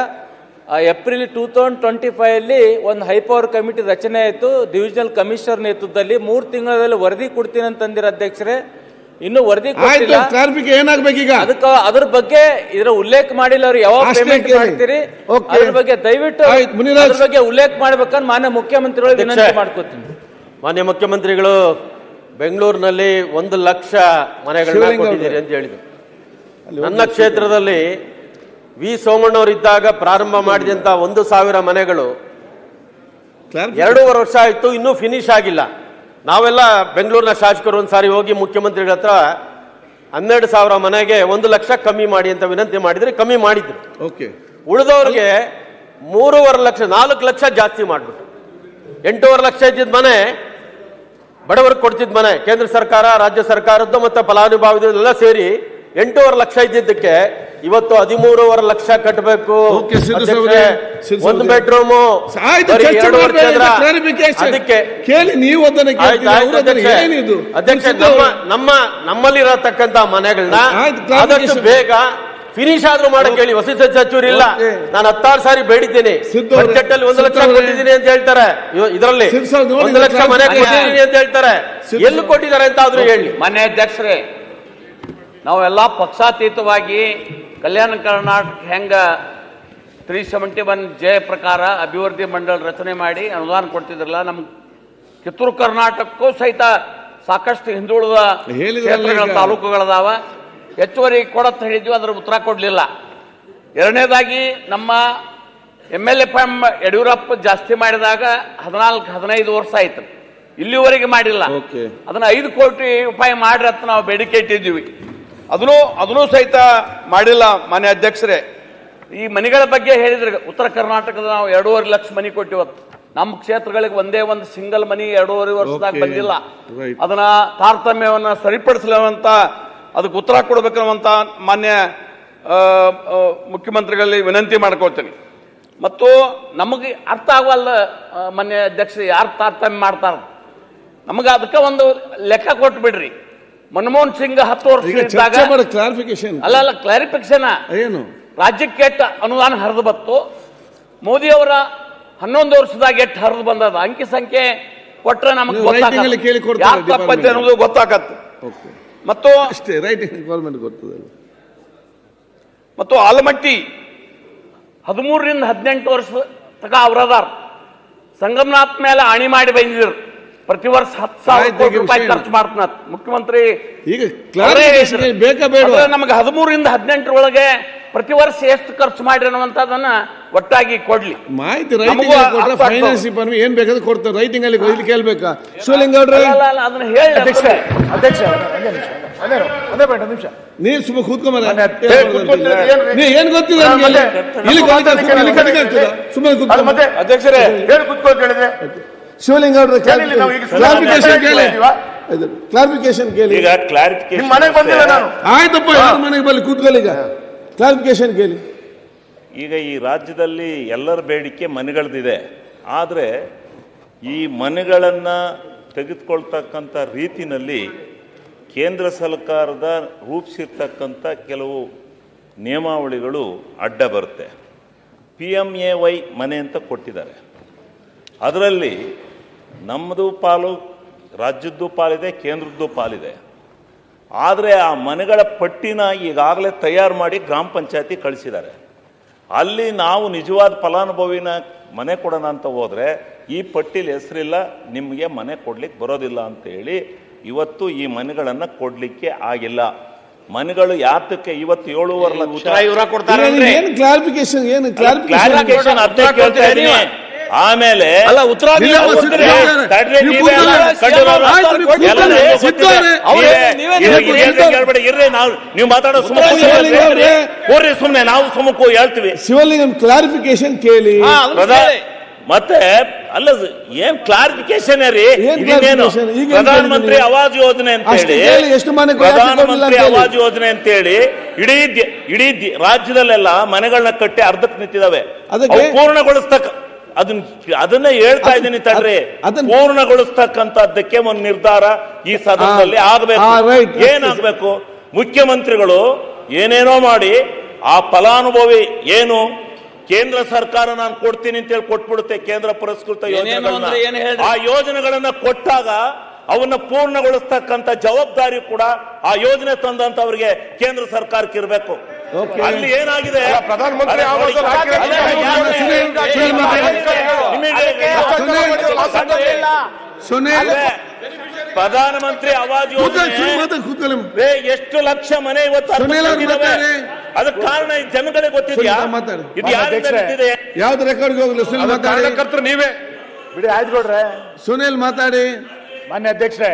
ಏಪ್ರಿಲ್ 2025 ಒಂದು ಹೈಪವರ್ ಕಮಿಟಿ ರಚನೆ ಆಯಿತು. ಡಿವಿಷನಲ್ ಕಮಿಷನರ್ ನೇತೃತ್ವದಲ್ಲಿ 3 ತಿಂಗಳಲ್ಲಿ ವರದಿ ಕೊಡ್ತೀನಿ ಅಂತಂದಿರ ಅಧ್ಯಕ್ಷರೇ. ಇನ್ನು ವರದಿ ಕೊಟ್ಟಿಲ್ಲ. ಏನಾಗ್ಬೇಕೀಗ? ಅದಕ್ಕೆ ಅದ್ರ ಬಗ್ಗೆ ಇದರ ಉಲ್ಲೇಖ ಮಾಡಿಲ್ಲ. ಅವ್ರು ಯಾವಾಗ ಪೇಮೆಂಟ್ ಮಾಡ್ತೀರಿ ಅದ್ರ ಬಗ್ಗೆ ದಯವಿಟ್ಟು ಅದ್ರ ಬಗ್ಗೆ ಉಲ್ಲೇಖ ಮಾಡ್ಬೇಕಂತ ಮಾನ್ಯ ಮುಖ್ಯಮಂತ್ರಿಗಳು ವಿನಂತಿ ಮಾಡ್ಕೋತೀನಿ. ಮಾನ್ಯ ಮುಖ್ಯಮಂತ್ರಿಗಳು ಬೆಂಗಳೂರಿನಲ್ಲಿ 1 ಲಕ್ಷ ಮನೆಗಳನ್ನ ಕೊಟ್ಟಿದ್ದೀರಿ ಅಂತ ಹೇಳಿದ್ರು. ನನ್ನ ಕ್ಷೇತ್ರದಲ್ಲಿ ವಿ ಸೋಮಣ್ಣವರಿದ್ದಾಗ ಪ್ರಾರಂಭ ಮಾಡಿದಂತ 1,000 ಮನೆಗಳು 2.5 ವರ್ಷ ಆಯ್ತು, ಇನ್ನೂ ಫಿನಿಶ್ ಆಗಿಲ್ಲ. ನಾವೆಲ್ಲ ಬೆಂಗಳೂರಿನ ಶಾಸಕರು ಒಂದ್ಸಾರಿ ಹೋಗಿ ಮುಖ್ಯಮಂತ್ರಿಗಳ ಹತ್ರ 12,000 ಮನೆಗೆ 1 ಲಕ್ಷ ಕಮ್ಮಿ ಮಾಡಿ ಅಂತ ವಿನಂತಿ ಮಾಡಿದ್ರೆ ಕಮ್ಮಿ ಮಾಡಿದ್ರು. ಉಳಿದವ್ರಿಗೆ 3.5 ಲಕ್ಷ 4 ಲಕ್ಷ ಜಾಸ್ತಿ ಮಾಡ್ಬಿಟ್ರು. 8.5 ಲಕ್ಷ ಇದ್ದಿದ್ದ ಮನೆ ಬಡವರಿಗೆ ಕೊಡ್ತಿದ್ ಮನೆ ಕೇಂದ್ರ ಸರ್ಕಾರ ರಾಜ್ಯ ಸರ್ಕಾರದ್ದು ಮತ್ತೆ ಫಲಾನುಭವಿಗಳೆಲ್ಲ ಸೇರಿ 8.5 ಲಕ್ಷ ಇದ್ದಿದ್ದಕ್ಕೆ ಇವತ್ತು 13.5 ಲಕ್ಷ ಕಟ್ಟಬೇಕು. 1 ಬೆಡ್ರೂಮು ಅದಕ್ಕೆ ಕೇಳಿ ನೀವು ಅಧ್ಯಕ್ಷ ನಮ್ಮಲ್ಲಿರತಕ್ಕಂತ ಮನೆಗಳನ್ನ ಆದಷ್ಟು ಬೇಗ ಫಿನಿಶ್ ಆದ್ರೂ ಮಾಡಕ್ ಹೇಳಿ. ವಸತಿ ಸಚಿವರು ಇಲ್ಲ, ನಾನು 10 ಸಾರಿ ಬೇಡಿದ್ದೇನೆ. ಬಜೆಟ್ ಅಲ್ಲಿ 1 ಲಕ್ಷ ಕೊಟ್ಟಿದ್ದೀನಿ ಅಂತ ಹೇಳ್ತಾರೆ, ಇದರಲ್ಲಿ 1 ಲಕ್ಷ ಮನೆ ಕೊಟ್ಟಿದ್ದೀನಿ ಅಂತ ಹೇಳ್ತಾರೆ. ಎಲ್ಲಿ ಕೊಟ್ಟಿದ್ದಾರೆ ಅಂತ ಆದ್ರೂ ಹೇಳಿ. ಮಾನ್ಯ ಅಧ್ಯಕ್ಷರೇ, ನಾವೆಲ್ಲ ಪಕ್ಷಾತೀತವಾಗಿ ಕಲ್ಯಾಣ ಕರ್ನಾಟಕ ಹೆಂಗ 371 ಜೆ ಪ್ರಕಾರ ಅಭಿವೃದ್ಧಿ ಮಂಡಳ ರಚನೆ ಮಾಡಿ ಅನುದಾನ ಕೊಡ್ತಿದ್ರಲ್ಲ, ನಮ್ಮ ಕಿತ್ತೂರು ಕರ್ನಾಟಕಕ್ಕೂ ಸಹಿತ ಸಾಕಷ್ಟು ಹಿಂದುಳಿದ ಕ್ಷೇತ್ರಗಳ ತಾಲೂಕುಗಳದಾವ. ಹೆಚ್ಚುವರಿ ಕೊಡತ್ ಹೇಳಿದ್ವಿ, ಅದರ ಉತ್ತರ ಕೊಡ್ಲಿಲ್ಲ. ಎರಡನೇದಾಗಿ ನಮ್ಮ MLFM ಯಡಿಯೂರಪ್ಪ ಜಾಸ್ತಿ ಮಾಡಿದಾಗ 14-15 ವರ್ಷ ಆಯ್ತು, ಇಲ್ಲಿವರೆಗೆ ಮಾಡಿಲ್ಲ. ಅದನ್ನ 5 ಕೋಟಿ ರೂಪಾಯಿ ಮಾಡ್ರಿ ಅಂತ ನಾವು ಬೇಡಿಕೆ ಇಟ್ಟಿದ್ದೀವಿ. ಅದನ್ನೂ ಸಹಿತ ಮಾಡಿಲ್ಲ. ಮಾನ್ಯ ಅಧ್ಯಕ್ಷರೇ, ಈ ಮನೆಗಳ ಬಗ್ಗೆ ಹೇಳಿದ್ರೆ ಉತ್ತರ ಕರ್ನಾಟಕದ ನಾವು 2.5 ಲಕ್ಷ ಮನೆ ಕೊಟ್ಟಿವತ್ತು. ನಮ್ಮ ಕ್ಷೇತ್ರಗಳಿಗೆ ಒಂದೇ ಒಂದು ಸಿಂಗಲ್ ಮನಿ 2.5 ವರ್ಷದಾಗ ಬಂದಿಲ್ಲ. ಅದನ್ನ ತಾರತಮ್ಯವನ್ನ ಸರಿಪಡಿಸಲಂತ ಅದಕ್ಕೆ ಉತ್ತರ ಕೊಡಬೇಕನ್ನುವಂತ ಮಾನ್ಯ ಮುಖ್ಯಮಂತ್ರಿಗಳಲ್ಲಿ ವಿನಂತಿ ಮಾಡ್ಕೊಳ್ತೀನಿ. ಮತ್ತು ನಮಗೆ ಅರ್ಥ ಆಗವಲ್ಲ ಮಾನ್ಯ ಅಧ್ಯಕ್ಷ, ಯಾರು ತಾರತಮ್ಯ ಮಾಡ್ತಾರ ನಮಗೆ ಅದಕ್ಕೆ ಒಂದು ಲೆಕ್ಕ ಕೊಟ್ಟು ಬಿಡ್ರಿ. ಮನಮೋಹನ್ ಸಿಂಗ್ 10 ವರ್ಷ ಇದ್ದಾಗ ಅಲ್ಲ ಕ್ಲಾರಿಫಿಕೇಶನ್ ಏನು ರಾಜ್ಯಕ್ಕೆ ಎಷ್ಟು ಅನುದಾನ ಹರಿದು ಬತ್ತು, ಮೋದಿ ಅವರ 11 ವರ್ಷದಾಗ ಎಷ್ಟು ಹರಿದು ಬಂದದ ಅಂಕಿ ಸಂಖ್ಯೆ ಕೊಟ್ರೆ ನಮಗೆ ತಪ್ಪತ್ತೆ ಅನ್ನೋದು ಗೊತ್ತಾಗತ್ತೆ. ಮತ್ತು ಮತ್ತು ಆಲಮಟ್ಟಿ 13ರಿಂದ 18 ವರ್ಷ ತನಕ ಅವರದಾರ ಸಂಗಮನಾಥ್ ಮೇಲೆ ಆಣಿ ಮಾಡಿ ಬಂದಿದ್ರು. ಪ್ರತಿ ವರ್ಷ 10,000 ಕೋಟಿ ರೂಪಾಯಿ ಖರ್ಚು ಮಾಡ್ತಾನ ಮುಖ್ಯಮಂತ್ರಿ. ನಮಗೆ 13ರಿಂದ 18 ಒಳಗೆ ಪ್ರತಿ ವರ್ಷ ಎಷ್ಟು ಖರ್ಚು ಮಾಡಿರಿ ಅನ್ನುವಂಥದ್ದನ್ನ ಒಟ್ಟಾಗಿ ಕೊಡ್ಲಿ ಮಾಹಿತಿ. ಏನ್ ಬೇಕಾದ್ರೂ ಕೊಡ್ತಾರೆ, ರೈಟಿಂಗ್ ಅಲ್ಲಿ ಕೇಳ್ಬೇಕಾ? ಅದನ್ನ ಹೇಳಿ ಅಧ್ಯಕ್ಷ ನೀನ್ ಸುಮ್ಮ ಕೂತ್ಕೊಂಬ. ನೀ ಏನ್ ಗೊತ್ತಿಲ್ಲ ಅಧ್ಯಕ್ಷರೇ ಹೇಳಿ ಕೂತ್ಕೊಂಡು ಹೇಳಿದ್ರೆ ಶಿವಲಿಂಗ ಕ್ಲಾರಿಫಿಕೇಶನ್ ಕೇಳಿ. ಮನೆಗೆ ಬಂದಿಲ್ಲ ನಾನು. ಆಯ್ತಪ್ಪ, ಯಾರ ಮನೆಗೆ ಬರಲಿ, ಕೂತ್ಕೊಳ್ಳಿ. ಈಗ ಕ್ಲಾರಿಫಿಕೇಶನ್ ಕೇಳಿ. ಈಗ ಈ ರಾಜ್ಯದಲ್ಲಿ ಎಲ್ಲರ ಬೇಡಿಕೆ ಮನೆಗಳದಿದೆ. ಆದರೆ ಈ ಮನೆಗಳನ್ನು ತೆಗೆದುಕೊಳ್ತಕ್ಕಂಥ ರೀತಿನಲ್ಲಿ ಕೇಂದ್ರ ಸರ್ಕಾರದ ರೂಪಿಸಿರ್ತಕ್ಕಂಥ ಕೆಲವು ನಿಯಮಾವಳಿಗಳು ಅಡ್ಡ ಬರುತ್ತೆ. PMAY ಮನೆ ಅಂತ ಕೊಟ್ಟಿದ್ದಾರೆ. ಅದರಲ್ಲಿ ನಮ್ಮದು ಪಾಲು, ರಾಜ್ಯದ್ದು ಪಾಲಿದೆ, ಕೇಂದ್ರದ್ದು ಪಾಲಿದೆ. ಆದರೆ ಆ ಮನೆಗಳ ಪಟ್ಟಿನ ಈಗಾಗಲೇ ತಯಾರು ಮಾಡಿ ಗ್ರಾಮ ಪಂಚಾಯತಿ ಕಳಿಸಿದ್ದಾರೆ. ಅಲ್ಲಿ ನಾವು ನಿಜವಾದ ಫಲಾನುಭವಿನ ಮನೆ ಕೊಡೋಣ ಅಂತ ಹೋದರೆ ಈ ಪಟ್ಟಿಲಿ ಹೆಸರಿಲ್ಲ, ನಿಮಗೆ ಮನೆ ಕೊಡ್ಲಿಕ್ಕೆ ಬರೋದಿಲ್ಲ ಅಂತೇಳಿ ಇವತ್ತು ಈ ಮನೆಗಳನ್ನು ಕೊಡಲಿಕ್ಕೆ ಆಗಿಲ್ಲ. ಮನೆಗಳು ಯಾತಕ್ಕೆ ಇವತ್ತು 7.5 ಲಕ್ಷ ಕ್ಲಾರಿಫಿಕೇಶನ್ ಅದೇ ಕೇಳ್ತಾ ಇದ್ದೀನಿ. ಆಮೇಲೆ ಉತ್ತರ ಇರ್ರಿ, ನೀವು ಮಾತಾಡೋ ಸುಮ್ಮನೆ ನಾವು ಸುಮ್ಮಕ್ಕೂ ಹೇಳ್ತೀವಿ. ಶಿವಲಿಂಗಂ ಕ್ಲಾರಿಫಿಕೇಶನ್ ಕೇಳಿ. ಮತ್ತೆ ಅಲ್ಲ ಏನ್ ಕ್ಲಾರಿಫಿಕೇಶನ್ ರೀ, ಇನ್ನೇನು ಪ್ರಧಾನಮಂತ್ರಿ ಆವಾಸ್ ಯೋಜನೆ ಅಂತ ಹೇಳಿ, ಪ್ರಧಾನಮಂತ್ರಿ ಆವಾಸ್ ಯೋಜನೆ ಅಂತ ಹೇಳಿ ಇಡೀ ರಾಜ್ಯದಲ್ಲೆಲ್ಲ ಮನೆಗಳನ್ನ ಕಟ್ಟಿ ಅರ್ಧಕ್ಕೆ ನಿಂತಿದಾವೆ, ಪೂರ್ಣಗೊಳಿಸ್ತಕ್ಕ ಅದನ್ನ ಹೇಳ್ತಾ ಇದ್ದೀನಿ ತಡ್ರಿ, ಪೂರ್ಣಗೊಳಿಸ್ತಕ್ಕಂಥದ್ದಕ್ಕೆ ಒಂದು ನಿರ್ಧಾರ ಈ ಸದನದಲ್ಲಿ ಆಗ್ಬೇಕು. ಏನಾಗ್ಬೇಕು? ಮುಖ್ಯಮಂತ್ರಿಗಳು ಏನೇನೋ ಮಾಡಿ ಆ ಫಲಾನುಭವಿ ಏನು ಕೇಂದ್ರ ಸರ್ಕಾರ ನಾನು ಕೊಡ್ತೀನಿ ಅಂತ ಹೇಳಿ ಕೊಟ್ಬಿಡುತ್ತೆ, ಕೇಂದ್ರ ಪುರಸ್ಕೃತ ಯೋಜನೆಗಳನ್ನ, ಆ ಯೋಜನೆಗಳನ್ನ ಕೊಟ್ಟಾಗ ಅವನ್ನ ಪೂರ್ಣಗೊಳಿಸ್ತಕ್ಕಂಥ ಜವಾಬ್ದಾರಿ ಕೂಡ ಆ ಯೋಜನೆ ತಂದಂತವರಿಗೆ ಕೇಂದ್ರ ಸರ್ಕಾರಕ್ಕೆ ಇರಬೇಕು. ಅಲ್ಲಿ ಏನಾಗಿದೆ, ಪ್ರಧಾನಮಂತ್ರಿ ಪ್ರಧಾನಮಂತ್ರಿ ಆವಾಸ್ ಯೋಜನೆ ಎಷ್ಟು ಲಕ್ಷ ಮನೆ ಇವತ್ತು ಅದಕ್ಕೆ ಕಾರಣ ಈ ಜನಗಳಿಗೆ ಗೊತ್ತಿದೆಯಾ? ಇದು ಯಾರಿದೆ? ಯಾವ್ದು ರೆಕಾರ್ಡ್ಗೆ ಹೋಗ್ಲಿ? ಕಾರ್ಯಕರ್ತರು ನೀವೇ ಬಿಡಿ, ಆಯ್ತು ಕೊಡ್ರೆ. ಸುನಿಲ್ ಮಾತಾಡಿ. ಮಾನ್ಯ ಅಧ್ಯಕ್ಷರೇ,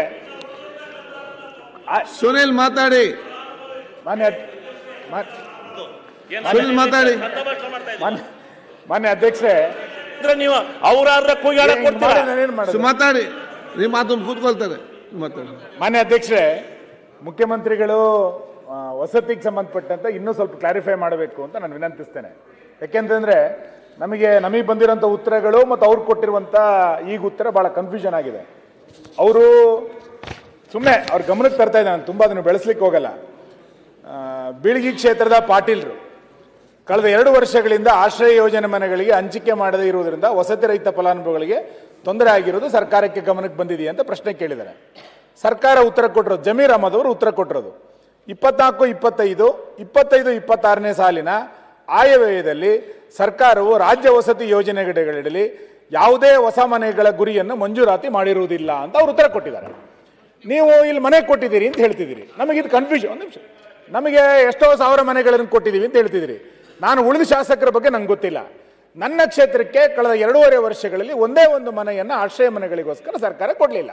ಸುನಿಲ್ ಮಾತಾಡಿ. ಸುನಿಲ್ ಮಾತಾಡಿ. ಮಾನ್ಯ ಅಧ್ಯಕ್ಷರೇ, ನೀವು ಅವರಾದ್ರೆ ಕೂಗಾಡಕ್ ಕೊಡ್ತೀರಾ? ಮಾತಾಡಿ, ನೀವು ಮಾತೊಂದು ಕೂತ್ಕೊಳ್ತಾರೆ. ಮಾತಾಡಿ. ಮಾನ್ಯ ಅಧ್ಯಕ್ಷರೇ, ಮುಖ್ಯಮಂತ್ರಿಗಳು ವಸತಿಗೆ ಸಂಬಂಧಪಟ್ಟಂತೆ ಇನ್ನೂ ಸ್ವಲ್ಪ ಕ್ಲಾರಿಫೈ ಮಾಡಬೇಕು ಅಂತ ನಾನು ವಿನಂತಿಸ್ತೇನೆ. ಯಾಕೆಂತಂದ್ರೆ ನಮಗೆ ಬಂದಿರೋಂಥ ಉತ್ತರಗಳು ಮತ್ತು ಅವ್ರು ಕೊಟ್ಟಿರುವಂಥ ಈಗ ಉತ್ತರ ಬಹಳ ಕನ್ಫ್ಯೂಷನ್ ಆಗಿದೆ. ಅವರು ಸುಮ್ಮನೆ ಅವ್ರ ಗಮನಕ್ಕೆ ತರ್ತಾ ಇದ್ದಾರೆ, ನಾನು ತುಂಬ ಅದನ್ನು ಬೆಳೆಸ್ಲಿಕ್ಕೆ ಹೋಗಲ್ಲ. ಬೀಳಗಿ ಕ್ಷೇತ್ರದ ಪಾಟೀಲ್ರು ಕಳೆದ 2 ವರ್ಷಗಳಿಂದ ಆಶ್ರಯ ಯೋಜನೆ ಮನೆಗಳಿಗೆ ಹಂಚಿಕೆ ಮಾಡದೇ ಇರುವುದರಿಂದ ವಸತಿ ರಹಿತ ಫಲಾನುಭವಿಗಳಿಗೆ ತೊಂದರೆ ಆಗಿರೋದು ಸರ್ಕಾರಕ್ಕೆ ಗಮನಕ್ಕೆ ಬಂದಿದೆಯಾ ಅಂತ ಪ್ರಶ್ನೆ ಕೇಳಿದ್ದಾರೆ. ಸರ್ಕಾರ ಉತ್ತರ ಕೊಟ್ಟಿರೋದು, ಜಮೀರ್ ಅಹಮದ್ ಅವರು ಉತ್ತರ ಕೊಟ್ಟಿರೋದು 24-25-26ನೇ ಸಾಲಿನ ಆಯವ್ಯಯದಲ್ಲಿ ಸರ್ಕಾರವು ರಾಜ್ಯ ವಸತಿ ಯೋಜನೆಗಳಲ್ಲಿ ಯಾವುದೇ ಹೊಸ ಮನೆಗಳ ಗುರಿಯನ್ನು ಮಂಜೂರಾತಿ ಮಾಡಿರುವುದಿಲ್ಲ ಅಂತ ಅವ್ರು ಉತ್ತರ ಕೊಟ್ಟಿದ್ದಾರೆ. ನೀವು ಇಲ್ಲಿ ಮನೆ ಕೊಟ್ಟಿದ್ದೀರಿ ಅಂತ ಹೇಳ್ತಿದ್ದೀರಿ, ನಮಗಿದು ಕನ್ಫ್ಯೂಷನ್. ಒಂದು ನಿಮಿಷ, ನಮಗೆ ಎಷ್ಟೋ ಸಾವಿರ ಮನೆಗಳನ್ನು ಕೊಟ್ಟಿದ್ದೀವಿ ಅಂತ ಹೇಳ್ತಿದ್ದೀರಿ. ನಾನು ಉಳಿದ ಶಾಸಕರ ಬಗ್ಗೆ ನಂಗೆ ಗೊತ್ತಿಲ್ಲ. ನನ್ನ ಕ್ಷೇತ್ರಕ್ಕೆ ಕಳೆದ 2.5 ವರ್ಷಗಳಲ್ಲಿ ಒಂದೇ ಒಂದು ಮನೆಯನ್ನು ಆಶ್ರಯ ಮನೆಗಳಿಗೋಸ್ಕರ ಸರ್ಕಾರ ಕೊಡಲಿಲ್ಲ.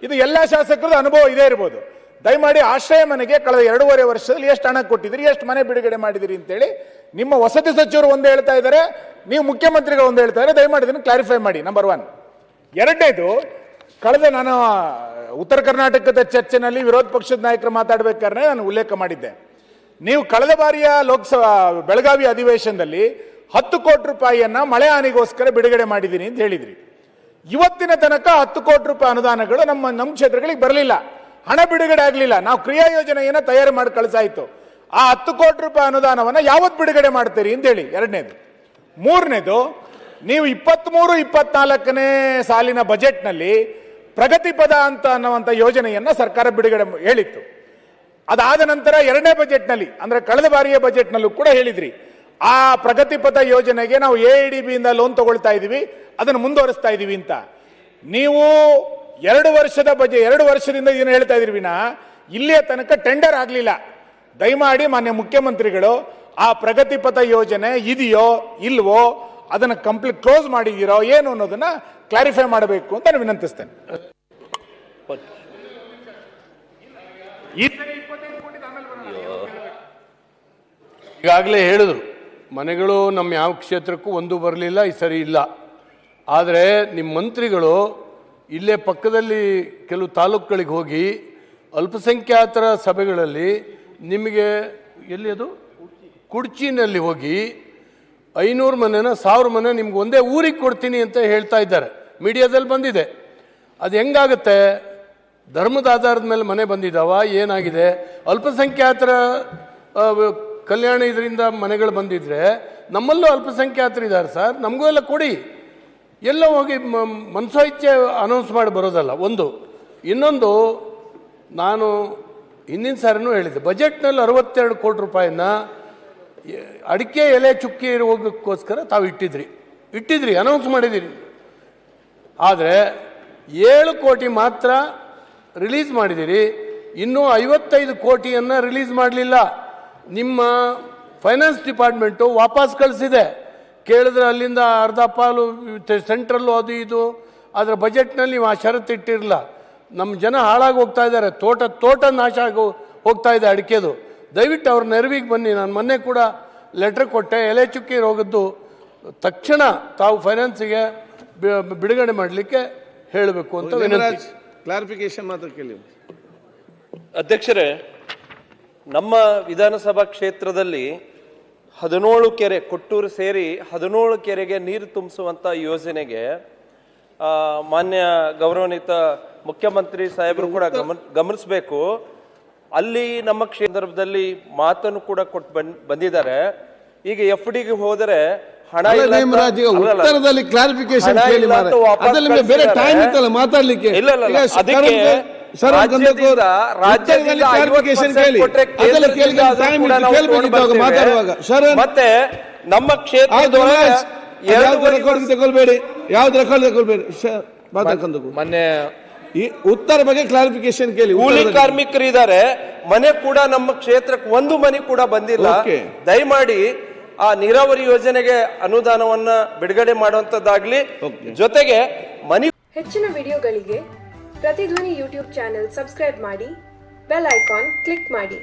ಇದು ಎಲ್ಲ ಶಾಸಕರದ ಅನುಭವ ಇದೇ ಇರ್ಬೋದು. ದಯಮಾಡಿ ಆಶ್ರಯ ಮನೆಗೆ ಕಳೆದ 2.5 ವರ್ಷದಲ್ಲಿ ಎಷ್ಟು ಹಣ ಕೊಟ್ಟಿದ್ದೀರಿ, ಎಷ್ಟು ಮನೆ ಬಿಡುಗಡೆ ಮಾಡಿದಿರಿ ಅಂತೇಳಿ ನಿಮ್ಮ ವಸತಿ ಸಚಿವರು ಒಂದು ಹೇಳ್ತಾ ಇದ್ದಾರೆ, ನೀವು ಮುಖ್ಯಮಂತ್ರಿಗಳು ಒಂದು ಹೇಳ್ತಾ ಇದ್ದಾರೆ. ದಯಮಾಡಿ ಇದನ್ನು ಕ್ಲಾರಿಫೈ ಮಾಡಿ. ನಂಬರ್ 1. ಎರಡನೇದು, ಕಳೆದ ನಾನು ಉತ್ತರ ಕರ್ನಾಟಕದ ಚರ್ಚೆನಲ್ಲಿ ವಿರೋಧ ಪಕ್ಷದ ನಾಯಕರು ಮಾತಾಡಬೇಕಾದ್ರೆ ನಾನು ಉಲ್ಲೇಖ ಮಾಡಿದ್ದೆ. ನೀವು ಕಳೆದ ಬಾರಿಯ ಲೋಕಸಭಾ ಬೆಳಗಾವಿ ಅಧಿವೇಶನದಲ್ಲಿ 10 ಕೋಟಿ ರೂಪಾಯಿಯನ್ನ ಮಳೆ ಹಾನಿಗೋಸ್ಕರ ಬಿಡುಗಡೆ ಮಾಡಿದ್ದೀನಿ ಅಂತ ಹೇಳಿದ್ರಿ. ಇವತ್ತಿನ ತನಕ 10 ಕೋಟಿ ರೂಪಾಯಿ ಅನುದಾನಗಳು ನಮ್ಮ ಕ್ಷೇತ್ರಗಳಿಗೆ ಬರಲಿಲ್ಲ, ಹಣ ಬಿಡುಗಡೆ ಆಗಲಿಲ್ಲ. ನಾವು ಕ್ರಿಯಾ ಯೋಜನೆಯನ್ನ ತಯಾರು ಮಾಡಿ ಕಳಿಸಾಯಿತು. ಆ 10 ಕೋಟಿ ರೂಪಾಯಿ ಅನುದಾನವನ್ನ ಯಾವತ್ತು ಬಿಡುಗಡೆ ಮಾಡ್ತೀರಿ ಅಂತ ಹೇಳಿ. ಎರಡನೇದು. ಮೂರನೇದು, ನೀವು 23-24ನೇ ಸಾಲಿನ ಬಜೆಟ್ನಲ್ಲಿ ಪ್ರಗತಿ ಪದ ಅನ್ನುವಂಥ ಯೋಜನೆಯನ್ನ ಸರ್ಕಾರ ಬಿಡುಗಡೆ ಹೇಳಿತ್ತು. ಅದಾದ ನಂತರ 2ನೇ ಬಜೆಟ್ನಲ್ಲಿ, ಅಂದ್ರೆ ಕಳೆದ ಬಾರಿಯ ಬಜೆಟ್ನಲ್ಲೂ ಕೂಡ ಹೇಳಿದ್ರಿ, ಆ ಪ್ರಗತಿ ಪಥ ಯೋಜನೆಗೆ ನಾವು AIDB ಇಂದ ಲೋನ್ ತಗೊಳ್ತಾ ಇದೀವಿ, ಅದನ್ನು ಮುಂದುವರಿಸ್ತಾ ಇದೀವಿ ಅಂತ. ನೀವು 2 ವರ್ಷದಿಂದ ಏನು ಹೇಳ್ತಾ ಇದ್ರಿ ವಿನಾ ಇಲ್ಲಿಯ ತನಕ ಟೆಂಡರ್ ಆಗಲಿಲ್ಲ. ದಯಮಾಡಿ ಮಾನ್ಯ ಮುಖ್ಯಮಂತ್ರಿಗಳು ಆ ಪ್ರಗತಿ ಪಥ ಯೋಜನೆ ಇದೆಯೋ ಇಲ್ವೋ, ಅದನ್ನು ಕಂಪ್ಲೀಟ್ ಕ್ಲೋಸ್ ಮಾಡಿದಿರೋ ಏನು ಅನ್ನೋದನ್ನ ಕ್ಲಾರಿಫೈ ಮಾಡಬೇಕು ಅಂತ ನಾನು ವಿನಂತಿಸ್ತೇನೆ. ಈಗಾಗಲೇ ಹೇಳಿದ್ರು, ಮನೆಗಳು ನಮ್ಮ ಯಾವ ಕ್ಷೇತ್ರಕ್ಕೂ ಒಂದು ಬರಲಿಲ್ಲ, ಈ ಸರಿ ಇಲ್ಲ. ಆದರೆ ನಿಮ್ಮ ಮಂತ್ರಿಗಳು ಇಲ್ಲೇ ಪಕ್ಕದಲ್ಲಿ ಕೆಲವು ತಾಲೂಕುಗಳಿಗೆ ಹೋಗಿ ಅಲ್ಪಸಂಖ್ಯಾತರ ಸಭೆಗಳಲ್ಲಿ ನಿಮಗೆ ಎಲ್ಲಿ ಅದು ಕುಡ್ಚಿನಲ್ಲಿ ಹೋಗಿ 500 ಮನೆನ 1000 ಮನೆ ನಿಮ್ಗೆ ಒಂದೇ ಊರಿಗೆ ಕೊಡ್ತೀನಿ ಅಂತ ಹೇಳ್ತಾ ಇದ್ದಾರೆ. ಮೀಡಿಯಾದಲ್ಲಿ ಬಂದಿದೆ. ಅದು ಹೆಂಗಾಗುತ್ತೆ? ಧರ್ಮದ ಆಧಾರದ ಮೇಲೆ ಮನೆ ಬಂದಿದ್ದಾವ, ಏನಾಗಿದೆ? ಅಲ್ಪಸಂಖ್ಯಾತರ ಕಲ್ಯಾಣ ಇದರಿಂದ ಮನೆಗಳು ಬಂದಿದ್ರೆ ನಮ್ಮಲ್ಲೂ ಅಲ್ಪಸಂಖ್ಯಾತರಿದ್ದಾರೆ ಸರ್, ನಮಗೂ ಎಲ್ಲ ಕೊಡಿ. ಎಲ್ಲ ಹೋಗಿ ಮನಸೋ ಇಚ್ಛೆ ಅನೌನ್ಸ್ ಮಾಡಿ ಬರೋದಲ್ಲ ಒಂದು. ಇನ್ನೊಂದು, ನಾನು ಹಿಂದಿನ ಸಾರಿನೂ ಹೇಳಿದ್ದೆ, ಬಜೆಟ್ನಲ್ಲಿ 62 ಕೋಟಿ ರೂಪಾಯಿನ ಅಡಿಕೆ ಎಲೆ ಚುಕ್ಕಿ ಹೋಗೋಕ್ಕೋಸ್ಕರ ತಾವು ಇಟ್ಟಿದ್ರಿ ಅನೌನ್ಸ್ ಮಾಡಿದ್ದೀರಿ. ಆದರೆ 7 ಕೋಟಿ ಮಾತ್ರ ರಿಲೀಸ್ ಮಾಡಿದ್ದೀರಿ, ಇನ್ನೂ 55 ಕೋಟಿಯನ್ನು ರಿಲೀಸ್ ಮಾಡಲಿಲ್ಲ. ನಿಮ್ಮ ಫೈನಾನ್ಸ್ ಡಿಪಾರ್ಟ್ಮೆಂಟು ವಾಪಸ್ ಕಳಿಸಿದೆ. ಕೇಳಿದ್ರೆ ಅಲ್ಲಿಂದ ಅರ್ಧ ಪಾಲು ಸೆಂಟ್ರಲ್ಲು ಅದು ಇದು. ಅದರ ಬಜೆಟ್ನಲ್ಲಿ ನೀವು ಆ ಷರತ್ತು ಇಟ್ಟಿರಲಿಲ್ಲ. ನಮ್ಮ ಜನ ಹಾಳಾಗಿ ಹೋಗ್ತಾ ಇದ್ದಾರೆ, ತೋಟ ನಾಶ ಆಗಿ ಹೋಗ್ತಾ ಇದೆ ಅಡಿಕೆದು. ದಯವಿಟ್ಟು ಅವ್ರ ನೆರವಿಗೆ ಬನ್ನಿ. ನಾನು ಮೊನ್ನೆ ಕೂಡ ಲೆಟ್ರ್ ಕೊಟ್ಟೆ, ಎಲೆ ಚುಕ್ಕಿ ರೋಗದ್ದು ತಕ್ಷಣ ತಾವು ಫೈನಾನ್ಸಿಗೆ ಬಿಡುಗಡೆ ಮಾಡಲಿಕ್ಕೆ ಹೇಳಬೇಕು ಅಂತ ವಿನಂತಿ. ಕ್ಲಾರಿಫಿಕೇಶನ್ ಮಾತ್ರ ಕೇಳಿ. ಅಧ್ಯಕ್ಷರೇ, ನಮ್ಮ ವಿಧಾನಸಭಾ ಕ್ಷೇತ್ರದಲ್ಲಿ 17 ಕೆರೆ, ಕೊಟ್ಟೂರು ಸೇರಿ 17 ಕೆರೆಗೆ ನೀರು ತುಂಬಿಸುವಂಥ ಯೋಜನೆಗೆ ಮಾನ್ಯ ಗೌರವಾನ್ವಿತ ಮುಖ್ಯಮಂತ್ರಿ ಸಾಹೇಬರು ಕೂಡ ಗಮನಿಸಬೇಕು. ಅಲ್ಲಿ ನಮ್ಮ ಸಂದರ್ಭದಲ್ಲಿ ಮಾತನ್ನು ಕೂಡ ಕೊಟ್ಟು ಬಂದಿದ್ದಾರೆ. ಈಗ FDಗೆ ಹೋದರೆ ಹಣ ಉತ್ತರದಲ್ಲಿ ಕ್ಲಾರಿಫಿಕೇಶನ್ ಕೇಳಿ ಅದರಲ್ಲಿ ಬೇರೆ ಟೈಮ್ ಇತ್ತಲ್ಲ ಮಾತಾಡ್ಲಿಕ್ಕೆ. ಮತ್ತೆ ನಮ್ಮ ಕ್ಷೇತ್ರ ತಗೊಳ್ಬೇಡಿ, ಯಾವ್ದು ರೆಕಾರ್ಡ್ ತಗೊಳ್ಬೇಡಿ. ಮೊನ್ನೆ ಈ ಉತ್ತರ ಬಗ್ಗೆ ಕ್ಲಾರಿಫಿಕೇಶನ್ ಕೇಳಿ. ಕೂಲಿ ಕಾರ್ಮಿಕರು ಇದ್ದಾರೆ, ಮನೆ ಕೂಡ ನಮ್ಮ ಕ್ಷೇತ್ರಕ್ಕೆ ಒಂದು ಮನೆ ಕೂಡ ಬಂದಿಲ್ಲ. ದಯಮಾಡಿ ಆ ನೀರಾವರಿ ಯೋಜನೆಗೆ ಅನುದಾನವನ್ನ ಬಿಡುಗಡೆ ಮಾಡುವಂತದ್ದಾಗ್ಲಿ. ಜೊತೆಗೆ ಹೆಚ್ಚಿನ ವಿಡಿಯೋಗಳಿಗೆ ಪ್ರತಿಧ್ವನಿ ಯೂಟ್ಯೂಬ್ ಚಾನೆಲ್ ಸಬ್ಸ್ಕ್ರೈಬ್ ಮಾಡಿ, ಬೆಲ್ ಐಕಾನ್ ಕ್ಲಿಕ್ ಮಾಡಿ.